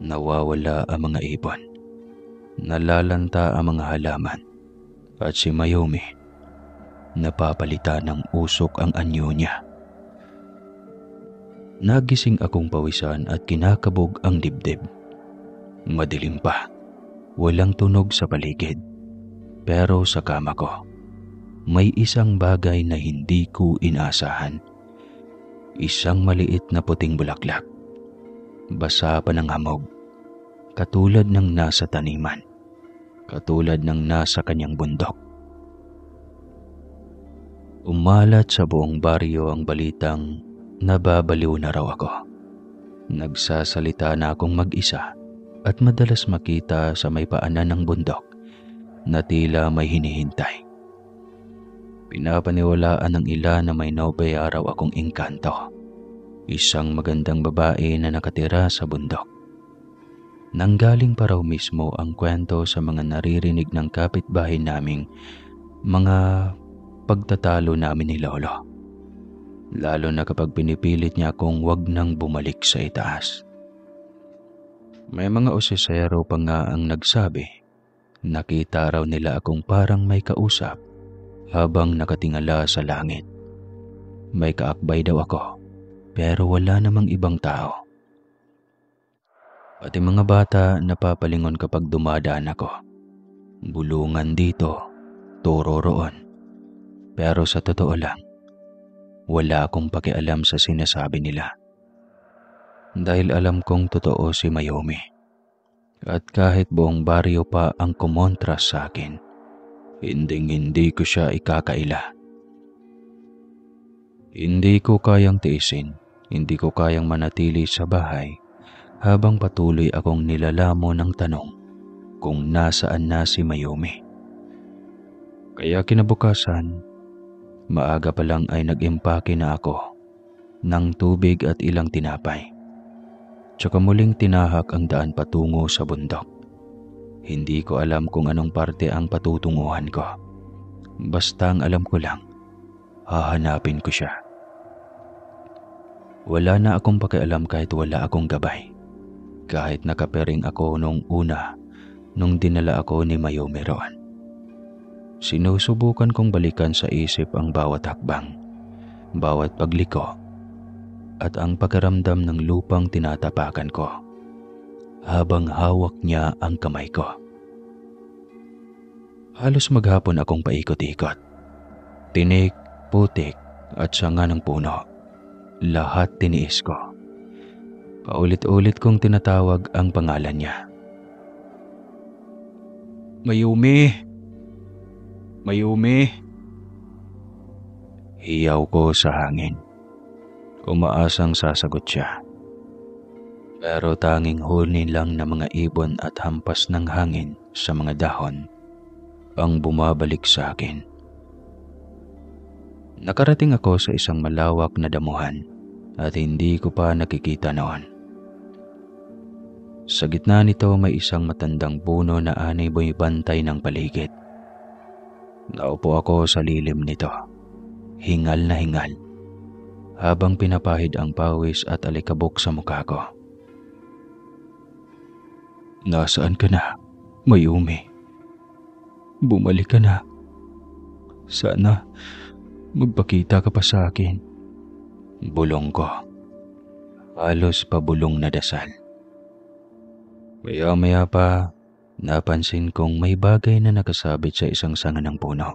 Nawawala ang mga ibon. Nalalanta ang mga halaman. At si Mayumi, napapalitan ng usok ang anyo niya. Nagising akong pawisan at kinakabog ang dibdib. Madilim pa. Walang tunog sa paligid. Pero sa kama ko, may isang bagay na hindi ko inaasahan. Isang maliit na puting bulaklak. Basa pa ng hamog. Katulad ng nasa taniman. Katulad ng nasa kanyang bundok. Umalat sa buong baryo ang balitang nababaliw na raw ako. Nagsasalita na akong mag-isa at madalas makita sa may paanan ng bundok na tila may hinihintay. Pinapaniwalaan ng ilan na may nobya raw akong engkanto. Isang magandang babae na nakatira sa bundok. Nanggaling pa raw mismo ang kwento sa mga naririnig ng kapitbahay naming mga pagtatalo namin ni Lolo. Lalo na kapag pinipilit niya akong wag nang bumalik sa itaas. May mga usisero pa nga ang nagsabi, nakita raw nila akong parang may kausap habang nakatingala sa langit. May kaakbay daw ako, pero wala namang ibang tao. Pati mga bata napapalingon kapag dumadaan ako. Bulungan dito, turo roon. Pero sa totoo lang, wala akong pakialam sa sinasabi nila. Dahil alam kong totoo si Mayumi. At kahit buong baryo pa ang kumontras sa akin, hindi ko siya ikakaila. Hindi ko kayang tiisin, hindi ko kayang manatili sa bahay habang patuloy akong nilalamo ng tanong kung nasaan na si Mayumi. Kaya kinabukasan, maaga pa lang ay nag-impake na ako ng tubig at ilang tinapay. Tsaka muling tinahak ang daan patungo sa bundok. Hindi ko alam kung anong parte ang patutunguhan ko. Basta ang alam ko lang, hahanapin ko siya. Wala na akong pakialam kahit wala akong gabay. Kahit nakapering ako nung dinala ako ni Mayumi roon. Sinusubukan kong balikan sa isip ang bawat hakbang, bawat pagliko, at ang pakiramdam ng lupang tinatapakan ko habang hawak niya ang kamay ko. Halos maghapon akong paikot-ikot. Tinik, putik at sanga ng puno. Lahat tiniis ko. Paulit-ulit kong tinatawag ang pangalan niya. Mayumi! Mayumi! Hiyaw ko sa hangin. Umaasang sasagot siya. Pero tanging huni lang ng mga ibon at hampas ng hangin sa mga dahon ang bumabalik sa akin. Nakarating ako sa isang malawak na damuhan at hindi ko pa nakikita noon. Sa gitna nito may isang matandang puno na anay bumibantay ng paligid. Naupo ako sa lilim nito, hingal na hingal, habang pinapahid ang pawis at alikabok sa mukha ko. Nasaan ka na, Mayumi? Bumalik ka na. Sana magpakita ka pa sa akin. Bulong ko. Halos pabulong na dasal. Maya-maya pa, napansin kong may bagay na nakasabit sa isang sanga ng puno.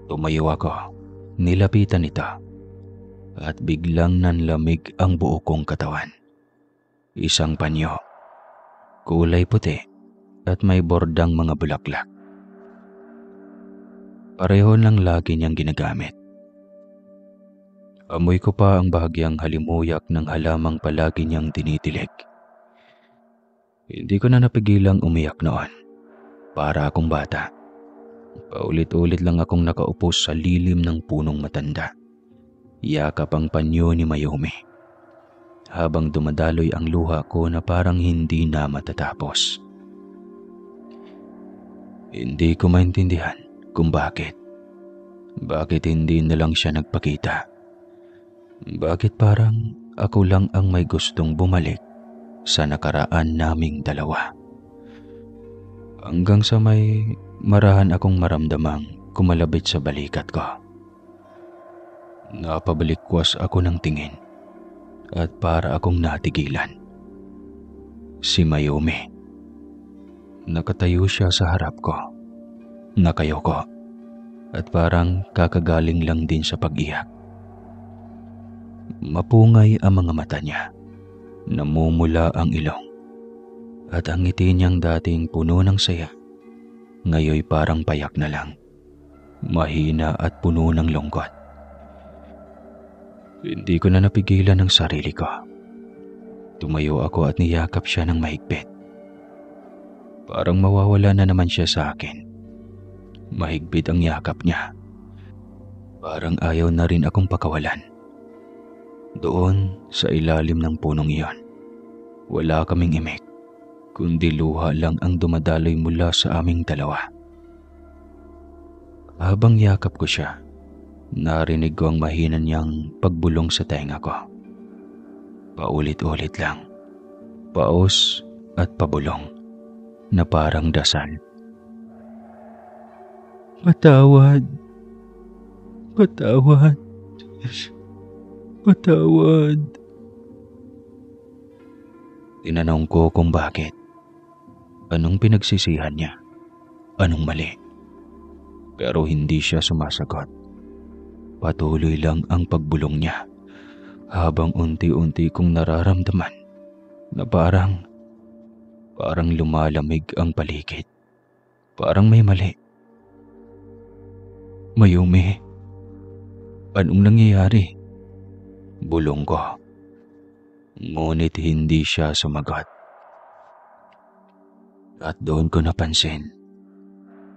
Tumayo ako, nilapitan ito. at biglang nanlamig ang buo kong katawan. Isang panyo, kulay puti at may bordang mga bulaklak. Pareho lang lagi niyang ginagamit. Amoy ko pa ang bahagyang halimuyak ng halamang palagi niyang tinitilig. Hindi ko na napigilang umiyak noon. Para akong bata. Paulit-ulit lang akong nakaupo sa lilim ng punong matanda. Yakap ang panyo ni Mayumi. Habang dumadaloy ang luha ko na parang hindi na matatapos. Hindi ko maintindihan kung bakit. Bakit hindi na lang siya nagpakita? Bakit parang ako lang ang may gustong bumalik sa nakaraan naming dalawa? Hanggang sa may marahan akong maramdamang kumalabit sa balikat ko. Napabalikwas ako ng tingin at para akong natigilan. Si Mayumi. Nakatayo siya sa harap ko. Nakayoko at parang kakagaling lang din sa pag-iyak. Mapungay ang mga mata niya. Namumula ang ilong. At ang ngiti niyang dating puno ng saya, ngayoy parang payak na lang. Mahina at puno ng lungkot. Hindi ko na napigilan ang sarili ko. Tumayo ako at niyakap siya ng mahigpit. Parang mawawala na naman siya sa akin. Mahigpit ang yakap niya. Parang ayaw na rin akong pakawalan. Doon sa ilalim ng punong iyon, wala kaming imik, kundi luha lang ang dumadaloy mula sa aming dalawa. Habang yakap ko siya, narinig ko ang mahina niyang pagbulong sa tenga ko. Paulit-ulit lang, paos at pabulong, na parang dasal. Patawad. Patawad. Patawad. Tinanong ko kung bakit. Anong pinagsisihan niya? Anong mali? Pero hindi siya sumasagot. Patuloy lang ang pagbulong niya habang unti-unti kong nararamdaman na parang lumalamig ang paligid. Parang may mali. Mayumi, anong nangyayari? Bulong ko. Ngunit hindi siya sumagot. At doon ko napansin,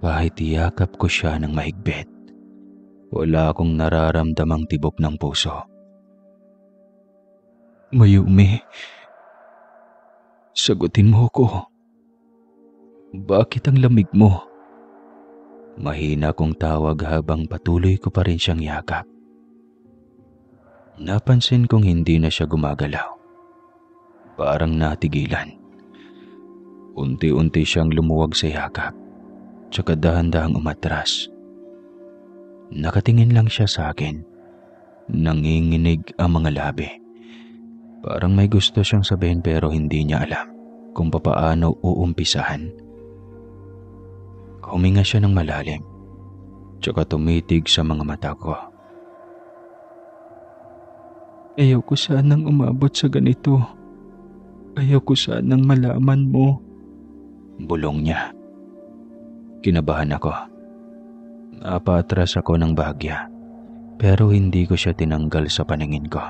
kahit iyakap ko siya ng mahigpit, wala akong nararamdamang tibok ng puso. Mayumi, sagutin mo ko. Bakit ang lamig mo? Mahina kong tawag habang patuloy ko pa rin siyang yakap. Napansin kong hindi na siya gumagalaw. Parang natigilan. Unti-unti siyang lumuwag sa yakap, tsaka dahan-dahang umatras. Nakatingin lang siya sa akin. Nanginginig ang mga labi. Parang may gusto siyang sabihin pero hindi niya alam kung papaano uumpisahan. Huminga siya ng malalim, tsaka tumitig sa mga mata ko. Ayaw ko sanang umabot sa ganito. Ayaw ko sanang malaman mo. Bulong niya. Kinabahan ako. Napaatras ako ng bahagya, pero hindi ko siya tinanggal sa paningin ko.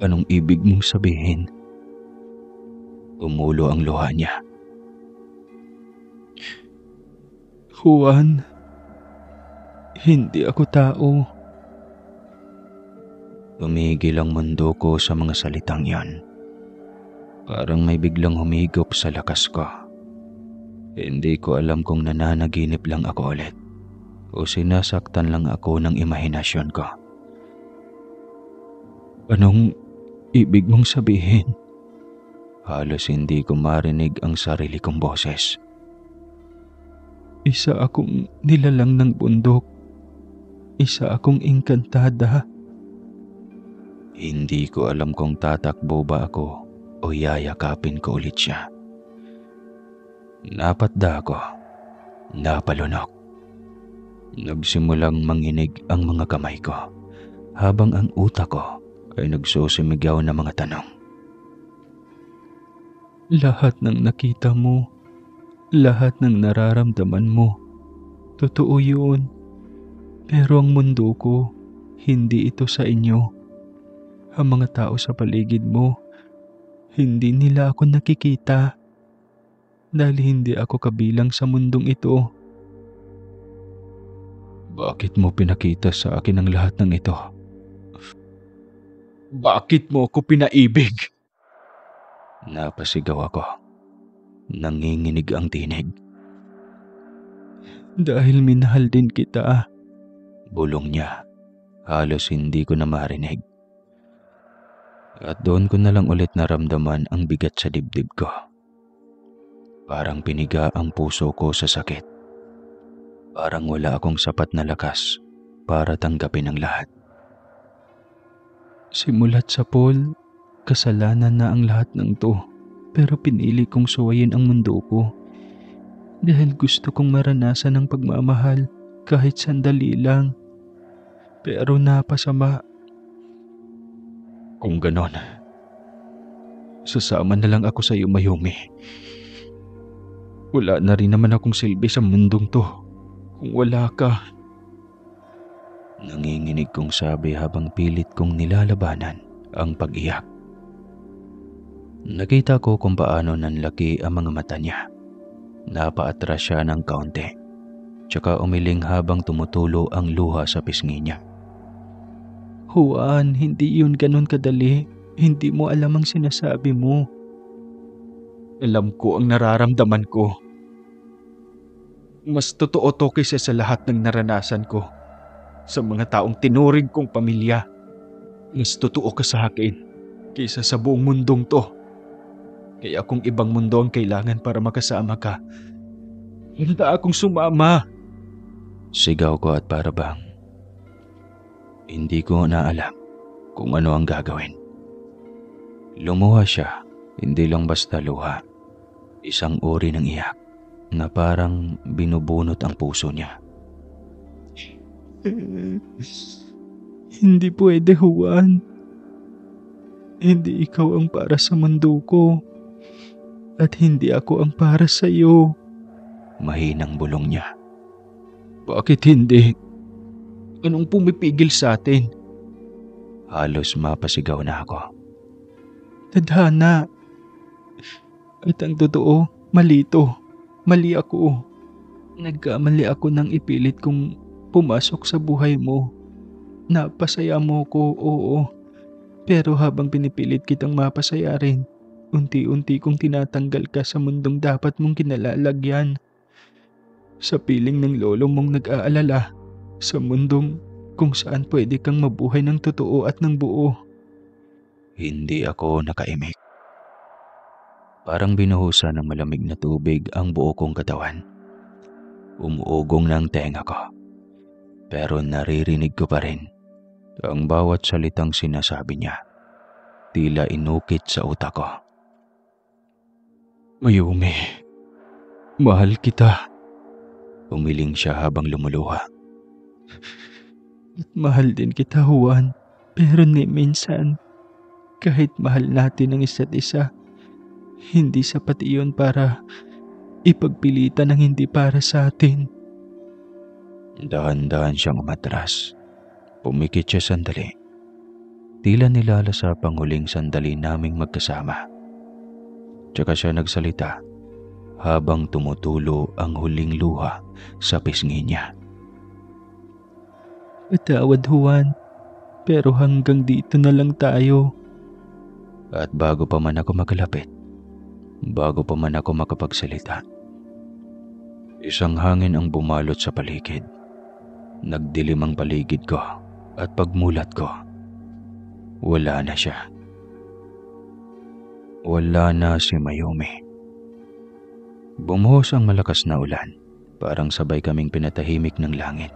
Anong ibig mong sabihin? Umulo ang luha niya. Juan, hindi ako tao. Tumigil ang mundo ko sa mga salitang yan. Parang may biglang humigop sa lakas ko. Hindi ko alam kung nananaginip lang ako ulit o sinasaktan lang ako ng imahinasyon ko. Anong ibig mong sabihin? Halos hindi ko marinig ang sarili kong boses. Isa akong nilalang ng bundok. Isa akong engkantada. Hindi ko alam kung tatakbo ba ako o yayakapin ko ulit siya. Napatda ako. Napalunok. Nagsimulang manginig ang mga kamay ko habang ang utak ko ay nagsusumigaw ng mga tanong. Lahat ng nakita mo, lahat ng nararamdaman mo, totoo yun. Pero ang mundo ko, hindi ito sa inyo. Ang mga tao sa paligid mo, hindi nila ako nakikita dahil hindi ako kabilang sa mundong ito. Bakit mo pinakita sa akin ang lahat ng ito? Bakit mo ako pinaibig? Napasigaw ako. Nanginginig ang tinig. Dahil minahal din kita. Bulong niya. Halos hindi ko na marinig. At doon ko na lang ulit naramdaman ang bigat sa dibdib ko. Parang piniga ang puso ko sa sakit. Parang wala akong sapat na lakas para tanggapin ang lahat. Simulat sa Paul, kasalanan na ang lahat ng to. Pero pinili kong suwayin ang mundo ko. Dahil gusto kong maranasan ang pagmamahal kahit sandali lang. Pero napasama. Kung ganon, sasama na lang ako sa iyo, Mayumi. Wala na rin naman akong silbi sa mundong to kung wala ka. Nanginginig kong sabi habang pilit kong nilalabanan ang pag-iyak. Nakita ko kung paano nanlaki ang mga mata niya. Napaatras siya ng kaunti, tsaka umiling habang tumutulo ang luha sa pisngi niya. Juan, hindi yun ganun kadali. Hindi mo alam ang sinasabi mo. Alam ko ang nararamdaman ko. Mas totoo to kaysa sa lahat ng naranasan ko. Sa mga taong tinuring kong pamilya. Mas totoo ka sa akin kaysa sa buong mundong to. Kaya kung ibang mundo ang kailangan para makasama ka, handa akong sumama. Sigaw ko at para bang hindi ko na alam kung ano ang gagawin. Lumuha siya, hindi lang basta luha. Isang uri ng iyak na parang binubunot ang puso niya. Hindi pwede, Juan. Hindi ikaw ang para sa mundo ko. At hindi ako ang para sa iyo. Mahinang bulong niya. Bakit hindi? Anong pumipigil sa atin? Halos mapasigaw na ako. Tadhana. At ang totoo, mali ito. Mali ako. Nagkamali ako nang ipilit kong pumasok sa buhay mo. Napasaya mo ko, oo. Pero habang pinipilit kitang mapasaya rin, unti-unti kong tinatanggal ka sa mundong dapat mong kinalalagyan. Sa piling ng lolo mong nag-aalala, sa mundong kung saan pwede kang mabuhay ng totoo at ng buo. Hindi ako nakaimik. Parang binuhusan ng malamig na tubig ang buo kong katawan. Umuugong ng tenga ko. Pero naririnig ko pa rin ang bawat salitang sinasabi niya. Tila inukit sa utak ko. Mayumi, mahal kita. Umiling siya habang lumuluha. At mahal din kita, Juan. Pero ni minsan, kahit mahal natin ang isa't isa, hindi sapat iyon para ipagpilitan ang hindi para sa atin. Dahan-dahan siyang umatras. Pumikit siya sandali. Tila nilalasap ang huling sandali naming magkasama. Tsaka siya nagsalita habang tumutulo ang huling luha sa pisngi niya. Patawad, Juan, pero hanggang dito na lang tayo. At bago pa man ako makalapit, bago pa man ako makapagsalita, isang hangin ang bumalot sa paligid. Nagdilim ang paligid ko at pagmulat ko, wala na siya. Wala na si Mayumi. Bumuhos ang malakas na ulan, parang sabay kaming pinatahimik ng langit.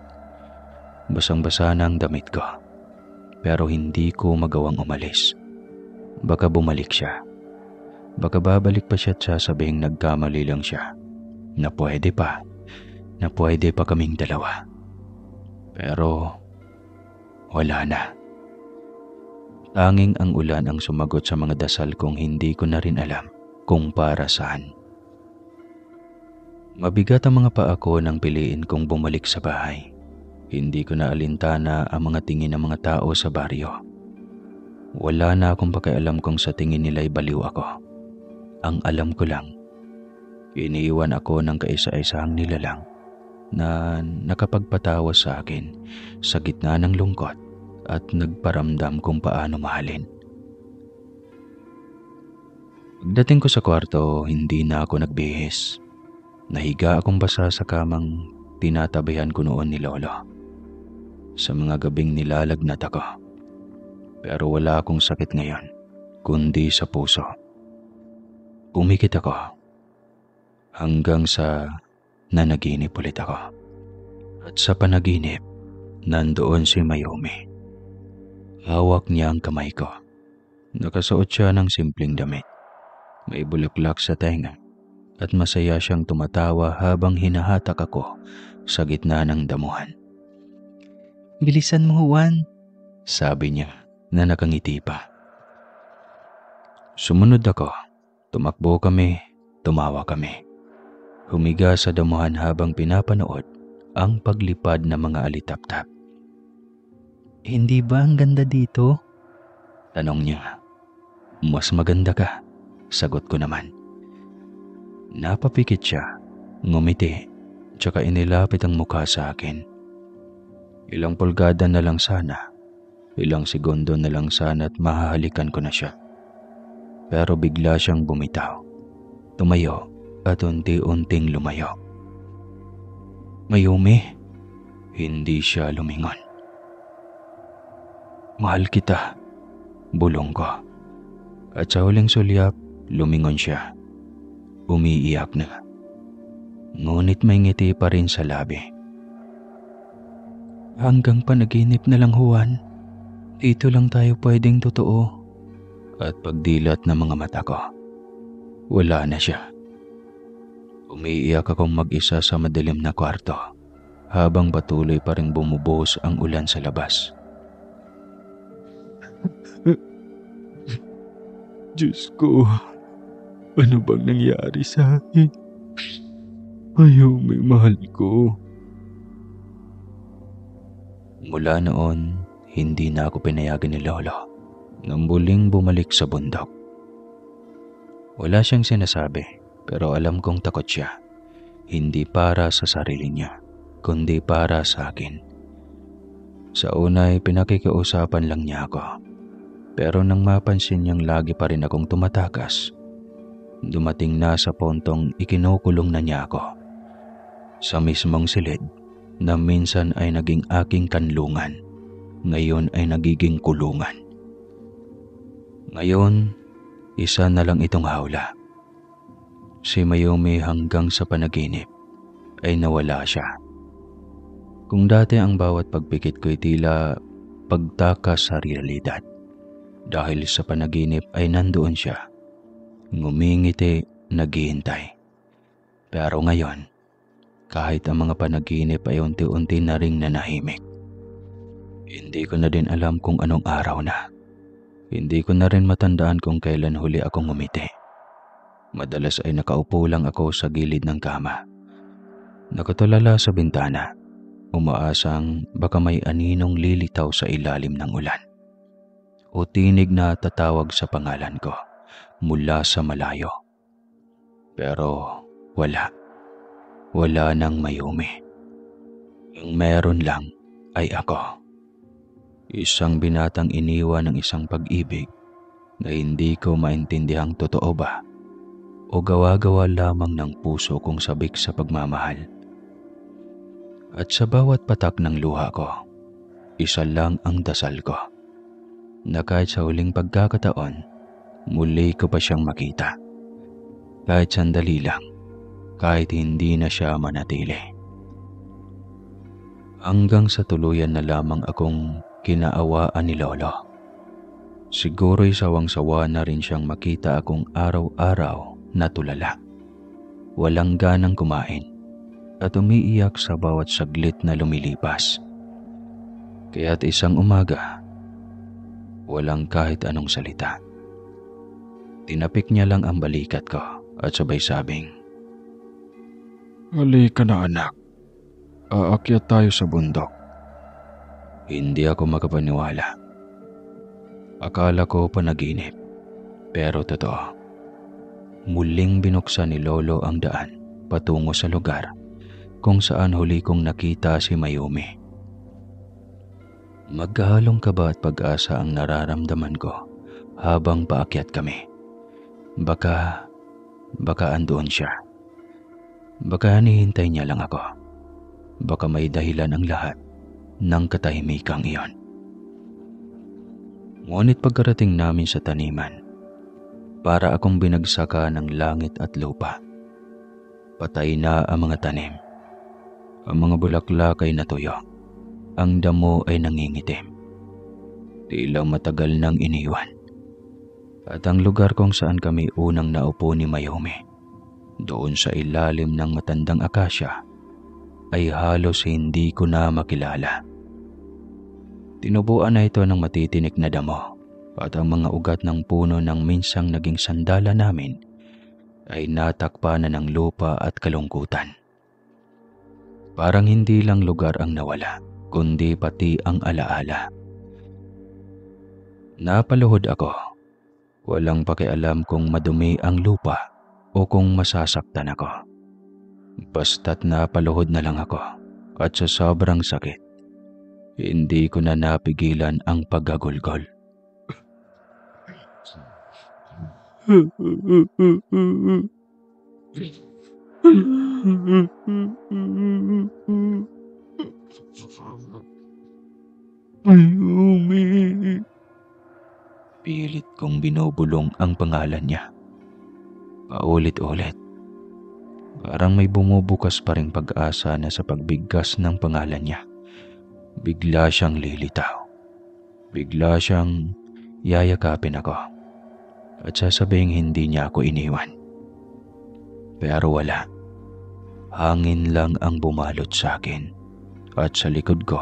Basang-basa na ang damit ko, pero hindi ko magawang umalis. Baka bumalik siya. Baka babalik pa siya at sasabing nagkamali lang siya. Na pwede pa kaming dalawa. Pero wala na. Tanging ang ulan ang sumagot sa mga dasal kong hindi ko na rin alam kung para saan. Mabigat ang mga paa ko nang piliin kong bumalik sa bahay. Hindi ko na alintana ang mga tingin ng mga tao sa baryo. Wala na akong pakialam kung sa tingin nila'y baliw ako. Ang alam ko lang, iniiwan ako ng kaisa-isang nilalang na nakapagpatawa sa akin sa gitna ng lungkot at nagparamdam kung paano mahalin. Pagdating ko sa kwarto, hindi na ako nagbihis. Nahiga akong basa sa kamang tinatabihan ko noon ni Lolo. Sa mga gabing nilalagnat ako. Pero wala akong sakit ngayon, kundi sa puso. Umikit ako hanggang sa nanaginip ulit ako. At sa panaginip, nandoon si Mayumi. Hawak niya ang kamay ko. Nakasuot siya ng simpleng damit. May bulaklak sa tenga at masaya siyang tumatawa habang hinahatak ako sa gitna ng damuhan. "Bilisan mo, Juan," sabi niya na nakangiti pa. Sumunod ako. Tumakbo kami, tumawa kami. Humiga sa damuhan habang pinapanood ang paglipad ng mga alitaptap. "Hindi ba ang ganda dito?" tanong niya. "Mas maganda ka," sagot ko naman. Napapikit siya, ngumiti, tsaka inilapit ang mukha sa akin. Ilang pulgada na lang sana, ilang segundo na lang sana at mahahalikan ko na siya. Pero bigla siyang bumitaw, tumayo at unti-unting lumayo. "Mayumi," hindi siya lumingon. "Mahal kita," bulong ko. At sa huling sulyap, lumingon siya. Umiiyak na. Ngunit may ngiti pa rin sa labi. "Hanggang panaginip na lang, Juan. Dito lang tayo pwedeng totoo." At pagdilat ng mga mata ko, wala na siya. Umiiyak akong mag-isa sa madilim na kwarto habang patuloy pa rin bumubuhos ang ulan sa labas. Diyos ko, ano bang nangyari sa akin? Mayumi, mahal ko. Mula noon, hindi na ako pinayagan ni Lolo nang muling bumalik sa bundok. Wala siyang sinasabi, pero alam kong takot siya. Hindi para sa sarili niya, kundi para sa akin. Sa una ay pinakikiusapan lang niya ako. Pero nang mapansin niyang lagi pa rin akong tumatakas, dumating na sa puntong ikinukulong na niya ako. Sa mismong silid na minsan ay naging aking kanlungan, ngayon ay nagiging kulungan. Ngayon, isa na lang itong hawla. Si Mayumi hanggang sa panaginip ay nawala siya. Kung dati ang bawat pagpikit ko'y tila pagtakas sa realidad, dahil sa panaginip ay nandoon siya, ngumingiti, naghihintay. Pero ngayon, kahit ang mga panaginip ay unti-unti na ring nanahimik. Hindi ko na din alam kung anong araw na. Hindi ko na rin matandaan kung kailan huli akong ngumiti. Madalas ay nakaupo lang ako sa gilid ng kama. Nakatulala sa bintana, umaasang baka may aninong lilitaw sa ilalim ng ulan. O tinig na tatawag sa pangalan ko mula sa malayo. Pero wala. Wala nang Mayumi. Ang meron lang ay ako. Isang binatang iniwan ng isang pag-ibig na hindi ko maintindihang totoo ba o gawa-gawa lamang ng puso kong sabik sa pagmamahal. At sa bawat patak ng luha ko, isa lang ang dasal ko, na kahit sa huling pagkakataon, muli ko pa siyang makita. Kahit sandali lang, kahit hindi na siya manatili. Hanggang sa tuluyan na lamang akong kinaawaan ni Lolo. Siguro'y sawang-sawa na rin siyang makita akong araw-araw na tulala. Walang ganang kumain at umiiyak sa bawat saglit na lumilipas. Kaya't isang umaga, Walang kahit anong salita. Tinapik niya lang ang balikat ko at sabay sabing, Halika na anak. Aakyat tayo sa bundok. Hindi ako makapaniwala. Akala ko panaginip, pero totoo. Muling binuksan ni Lolo ang daan patungo sa lugar kung saan huli kong nakita si Mayumi. Magkahalong kaba at pag-asa ang nararamdaman ko habang paakyat kami. Baka andoon siya. Baka hinihintay niya lang ako. Baka may dahilan ang lahat ng katahimikang iyon. Ngunit pagkarating namin sa taniman, para akong binagsaka ng langit at lupa. Patay na ang mga tanim. Ang mga bulaklak ay natuyo. Ang damo ay nangingitim. Tila matagal nang iniwan. At ang lugar kung saan kami unang naupo ni Mayumi, doon sa ilalim ng matandang akasya, ay halos hindi ko na makilala. Tinubuan na ito ng matitinik na damo at ang mga ugat ng puno ng minsang naging sandala namin ay natakpan na ng lupa at kalungkutan. Parang hindi lang lugar ang nawala, kundi pati ang alaala. Napaluhod ako. Walang pakialam kung madumi ang lupa o kung masasaktan ako. Basta't napaluhod na lang ako at sa sobrang sakit, hindi ko na napigilan ang paggagulgol. Mayumi. Pilit kong binubulong ang pangalan niya. Paulit-ulit. Parang may bumubukas pa ring pag-asa na sa pagbigkas ng pangalan niya, bigla siyang lilitaw. Bigla siyang yayakapin ako at sasabing hindi niya ako iniwan. Pero wala. Hangin lang ang bumalot sa akin at sa likod ko,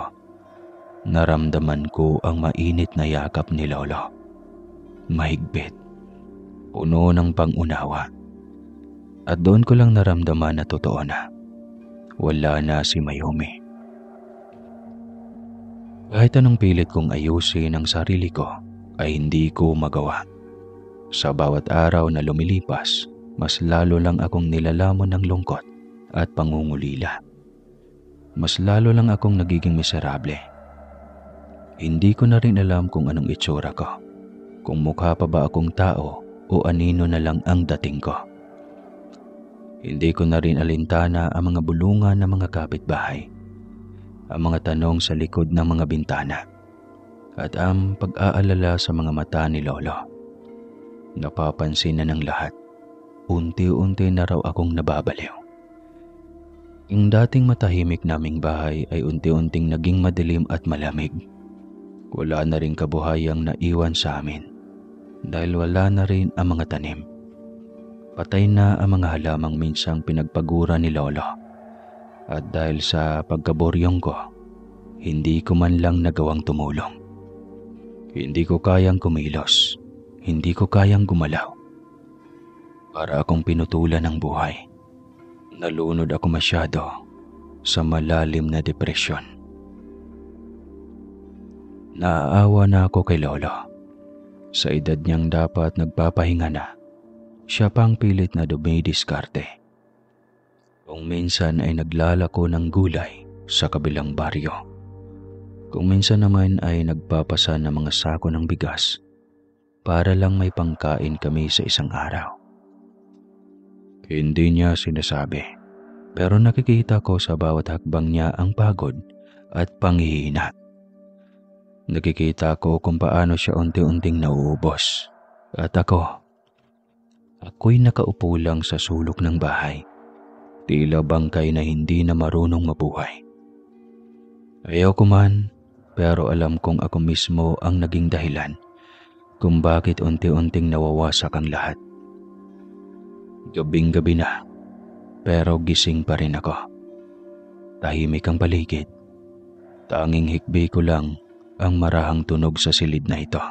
naramdaman ko ang mainit na yakap ni Lolo. Mahigpit, puno ng pangunawa. At doon ko lang naramdaman na totoo na. Wala na si Mayumi. Kahit anong pilit kong ayusin ang sarili ko, ay hindi ko magawa. Sa bawat araw na lumilipas, mas lalo lang akong nilalamon ng lungkot at pangungulila. Mas lalo lang akong nagiging miserable. Hindi ko na rin alam kung anong itsura ko. Kung mukha pa ba akong tao o anino na lang ang dating ko. Hindi ko na rin alintana ang mga bulungan ng mga kapitbahay, ang mga tanong sa likod ng mga bintana, at ang pag-aalala sa mga mata ni Lolo. Napapansin na ng lahat, unti-unti na raw akong nababaliw. Yung dating matahimik naming bahay ay unti-unting naging madilim at malamig. Wala na rin kabuhayang naiwan sa amin. Dahil wala na rin ang mga tanim. Patay na ang mga halamang minsang pinagpagura ni Lolo. At dahil sa pagkaboryong ko, hindi ko man lang nagawang tumulong. Hindi ko kayang kumilos. Hindi ko kayang gumalaw. Para akong pinutulan ng buhay. Nalunod ako masyado sa malalim na depresyon. Naaawa na ako kay Lolo. Sa edad niyang dapat nagpapahinga na, siya pang pilit na dumidiskarte. Kung minsan ay naglalako ng gulay sa kabilang baryo. Kung minsan naman ay nagpapasa ng mga sako ng bigas para lang may pangkain kami sa isang araw. Hindi niya sinasabi, pero nakikita ko sa bawat hakbang niya ang pagod at panghihina. Nakikita ko kung paano siya unti-unting nauubos. At ako'y nakaupo lang sa sulok ng bahay. Tila bangkay na hindi na marunong mabuhay. Ayaw ko man, pero alam kong ako mismo ang naging dahilan kung bakit unti-unting nawawasak ang lahat. Gabing-gabi na, pero gising pa rin ako. Tahimik ang paligid. Tanging hikbi ko lang ang marahang tunog sa silid na ito.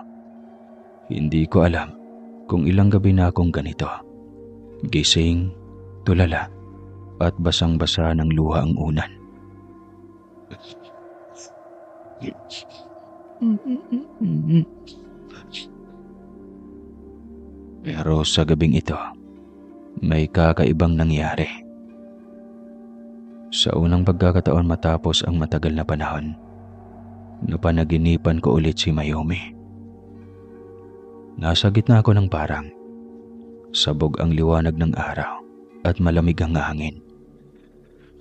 Hindi ko alam kung ilang gabi na akong ganito. Gising, tulala, at basang-basa ng luha ang unan. Pero sa gabing ito, may kakaibang nangyari. Sa unang pagkakataon matapos ang matagal na panahon, napanaginipan ko ulit si Mayumi. Nasa gitna ako ng parang. Sabog ang liwanag ng araw at malamig ang hangin.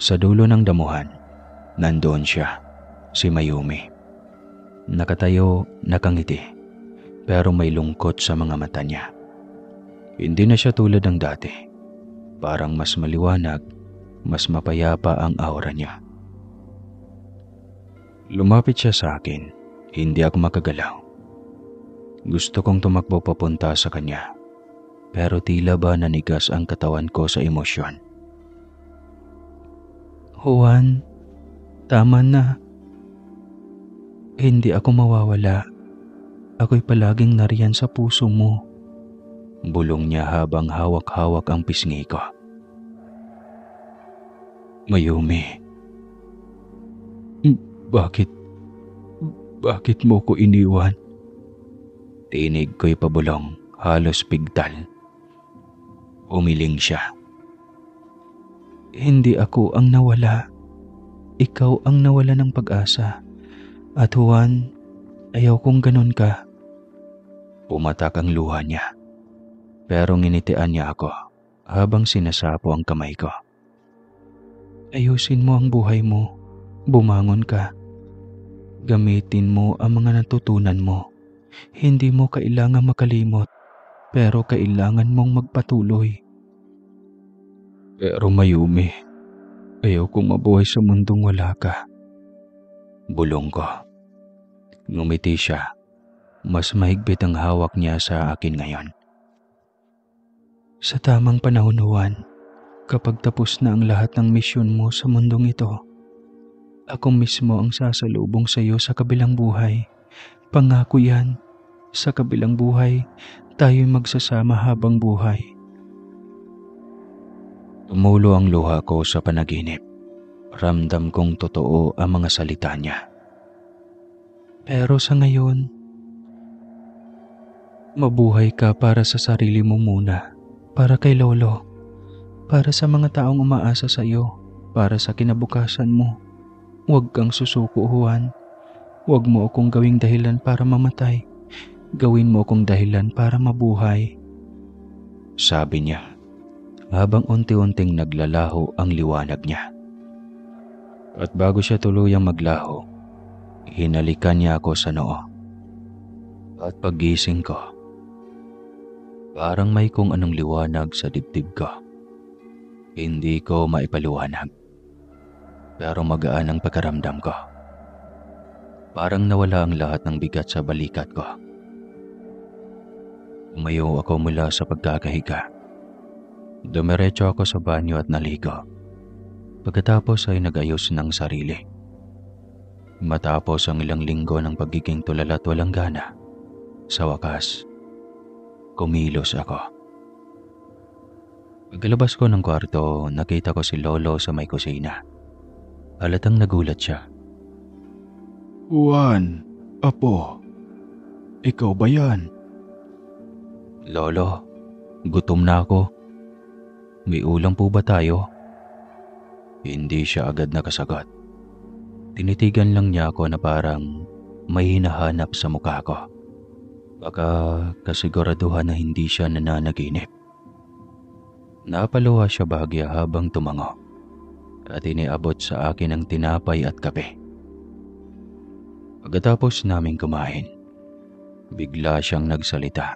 Sa dulo ng damuhan, nandoon siya, si Mayumi. Nakatayo, nakangiti, pero may lungkot sa mga mata niya. Hindi na siya tulad ng dati. Parang mas maliwanag, mas mapayapa ang aura niya. Lumapit siya sa akin, hindi ako makagalaw. Gusto kong tumakbo papunta sa kanya, pero tila ba nanigas ang katawan ko sa emosyon. Juan, tama na. Hindi ako mawawala. Ako'y palaging nariyan sa puso mo. Bulong niya habang hawak-hawak ang pisngi ko. Mayumi, bakit mo ko iniwan? Tinig ko'y pabulong, halos pigtal. Umiling siya. Hindi ako ang nawala. Ikaw ang nawala ng pag-asa. At Juan, ayaw kong ganun ka. Pumatak ang luha niya. Pero nginitian niya ako habang sinasapo ang kamay ko. Ayusin mo ang buhay mo. Bumangon ka. Gamitin mo ang mga natutunan mo. Hindi mo kailangan makalimot, pero kailangan mong magpatuloy. Pero Mayumi, ayaw kong mabuhay sa mundong wala ka. Bulong ko. Ngumiti siya. Mas mahigpit ang hawak niya sa akin ngayon. Sa tamang panahon, Juan, kapag tapos na ang lahat ng misyon mo sa mundong ito, ako mismo ang sasalubong sa iyo sa kabilang buhay. Pangako yan. Sa kabilang buhay, tayo'y magsasama habang buhay. Tumulo ang luha ko sa panaginip. Ramdam kong totoo ang mga salita niya. Pero sa ngayon, mabuhay ka para sa sarili mo muna. Para kay Lolo. Para sa mga taong umaasa sa iyo. Para sa kinabukasan mo. Huwag kang susuko, Juan. Huwag mo akong gawing dahilan para mamatay. Gawin mo akong dahilan para mabuhay. Sabi niya, habang unti-unting naglalaho ang liwanag niya. At bago siya tuluyang maglaho, hinalikan niya ako sa noo. At paggising ko, parang may kung anong liwanag sa dibdib ko. Hindi ko maipaliwanag. Pero magaan ang pakiramdam ko. Parang nawala ang lahat ng bigat sa balikat ko. Umayo ako mula sa pagkakahiga. Dumiretso ako sa banyo at naligo. Pagkatapos ay nag-ayos ng sarili. Matapos ang ilang linggo ng pagiging tulala at walang gana, sa wakas, kumilos ako. Pagkalabas ko ng kwarto, nakita ko si Lolo sa may kusina. Halatang nagulat siya. Juan, apo, ikaw ba yan? Lolo, gutom na ako. May ulam po ba tayo? Hindi siya agad nakasagot. Tinitigan lang niya ako na parang may hinahanap sa mukha ko. Baka kasiguraduhan na hindi siya nananaginip. Napaluha siya bahagya habang tumango at iniabot sa akin ang tinapay at kape. Pagkatapos naming kumain, bigla siyang nagsalita.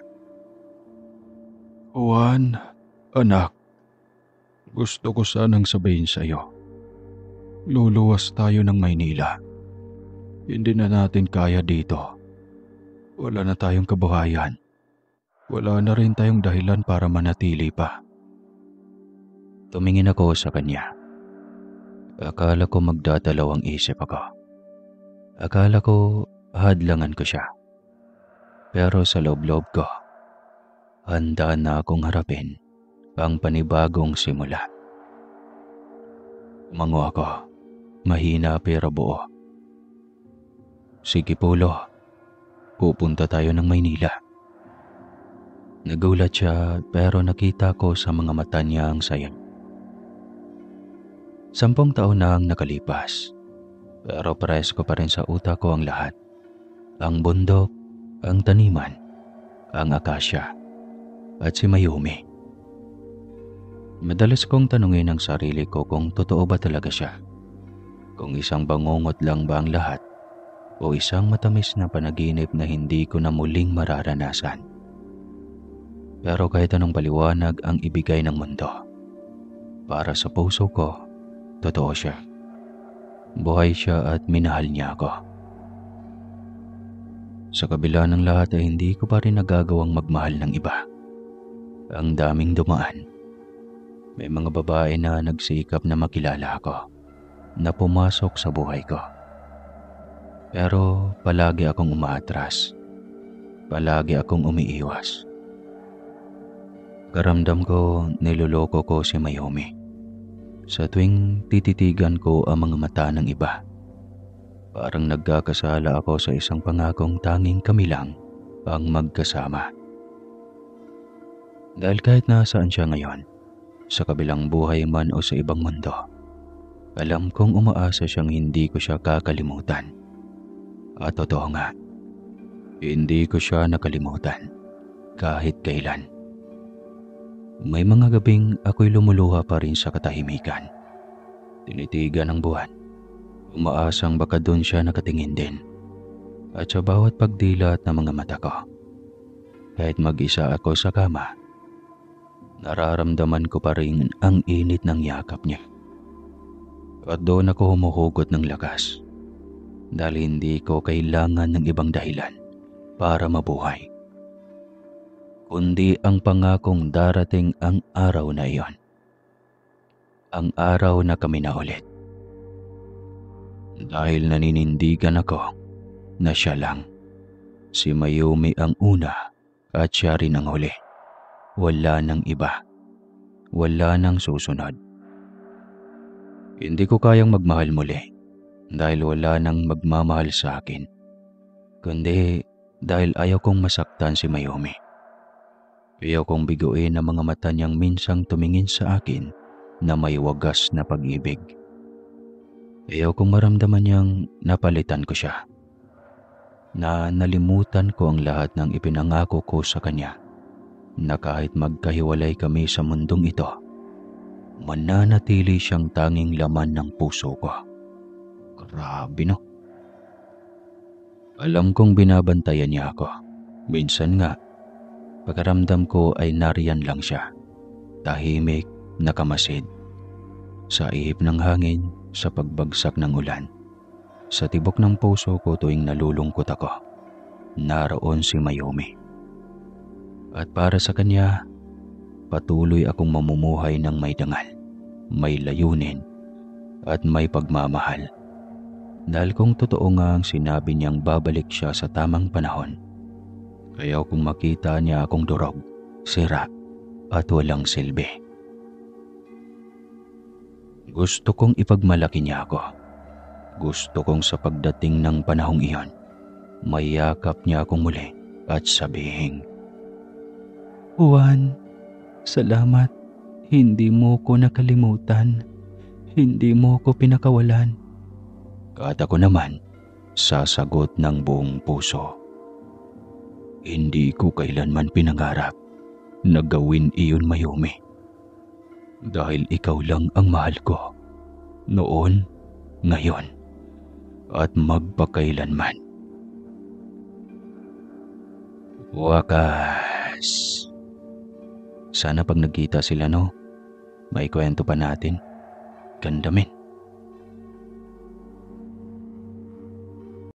Juan, anak, gusto ko sanang sabihin sa iyo. Luluwas tayo ng Maynila. Hindi na natin kaya dito. Wala na tayong kabuhayan. Wala na rin tayong dahilan para manatili pa. Tumingin ako sa kanya. Akala ko magdadalawang isip ako. Akala ko hadlangan ko siya. Pero sa loob-loob ko, handa na akong harapin ang panibagong simula. Umango ako, mahina pero buo. Sige Polo, pupunta tayo ng Maynila. Nagulat siya pero nakita ko sa mga mata niya ang saya. 10 taon na ang nakalipas, pero presko pa rin sa utak ko ang lahat. Ang bundok, ang taniman, ang akasya, at si Mayumi. Madalas kong tanungin ang sarili ko kung totoo ba talaga siya. Kung isang bangungot lang ba ang lahat o isang matamis na panaginip na hindi ko na muling mararanasan. Pero kahit anong paliwanag ang ibigay ng mundo, para sa puso ko, totoo siya. Buhay siya at minahal niya ako. Sa kabila ng lahat ay hindi ko pa rin nagagawang magmahal ng iba. Ang daming dumaan. May mga babae na nagsikap na makilala ako, na pumasok sa buhay ko. Pero palagi akong umaatras. Palagi akong umiiwas. Karamdam ko niloloko ko si Mayumi. Sa tuwing tititigan ko ang mga mata ng iba, parang nagkakasala ako sa isang pangakong tanging kami lang ang magkasama. Dahil kahit nasaan siya ngayon, sa kabilang buhay man o sa ibang mundo, alam kong umaasa siyang hindi ko siya kakalimutan. At totoo nga, hindi ko siya nakalimutan kahit kailan. May mga gabing ako'y lumuluha pa rin sa katahimikan. Tinitigan ang buwan. Umaasang baka doon siya nakatingin din. At sa bawat pagdilat ng mga mata ko, kahit mag-isa ako sa kama, nararamdaman ko pa rin ang init ng yakap niya. At doon ako humuhugot ng lakas dahil hindi ko kailangan ng ibang dahilan para mabuhay, kundi ang pangakong darating ang araw na iyon. Ang araw na kami na ulit. Dahil naninindigan ako na siya lang. Si Mayumi ang una at siya rin ang huli. Wala nang iba. Wala nang susunod. Hindi ko kayang magmahal muli dahil wala nang magmamahal sa akin. Kundi dahil ayaw kong masaktan si Mayumi. Ayaw kong biguin ang mga mata niyang minsang tumingin sa akin na may wagas na pag-ibig. Ayaw kong maramdaman niyang napalitan ko siya. Na nalimutan ko ang lahat ng ipinangako ko sa kanya. Na kahit magkahiwalay kami sa mundong ito, mananatili siyang tanging laman ng puso ko. Grabe no? Alam kong binabantayan niya ako. Minsan nga, pagkaramdam ko ay nariyan lang siya. Tahimik, nakamasid. Sa ihip ng hangin, sa pagbagsak ng ulan. Sa tibok ng puso ko tuwing nalulungkot ako, naroon si Mayumi. At para sa kanya, patuloy akong mamumuhay ng may dangal, may layunin, at may pagmamahal. Dahil kung totoo nga ang sinabi niyang babalik siya sa tamang panahon, kaya kung makita niya akong durog, sira, at walang silbi. Gusto kong ipagmalaki niya ako. Gusto kong sa pagdating ng panahong iyon, mayakap niya akong muli at sabihin, Juan, salamat. Hindi mo ko nakalimutan. Hindi mo ko pinakawalan. At ako naman, sasagot ng buong puso. Hindi ko kailanman pinangarap na gawin iyon, Mayumi. Dahil ikaw lang ang mahal ko. Noon, ngayon, at magpakailanman. Wakas. Sana pag nagkita sila, no, may kwento pa natin. Ganda men.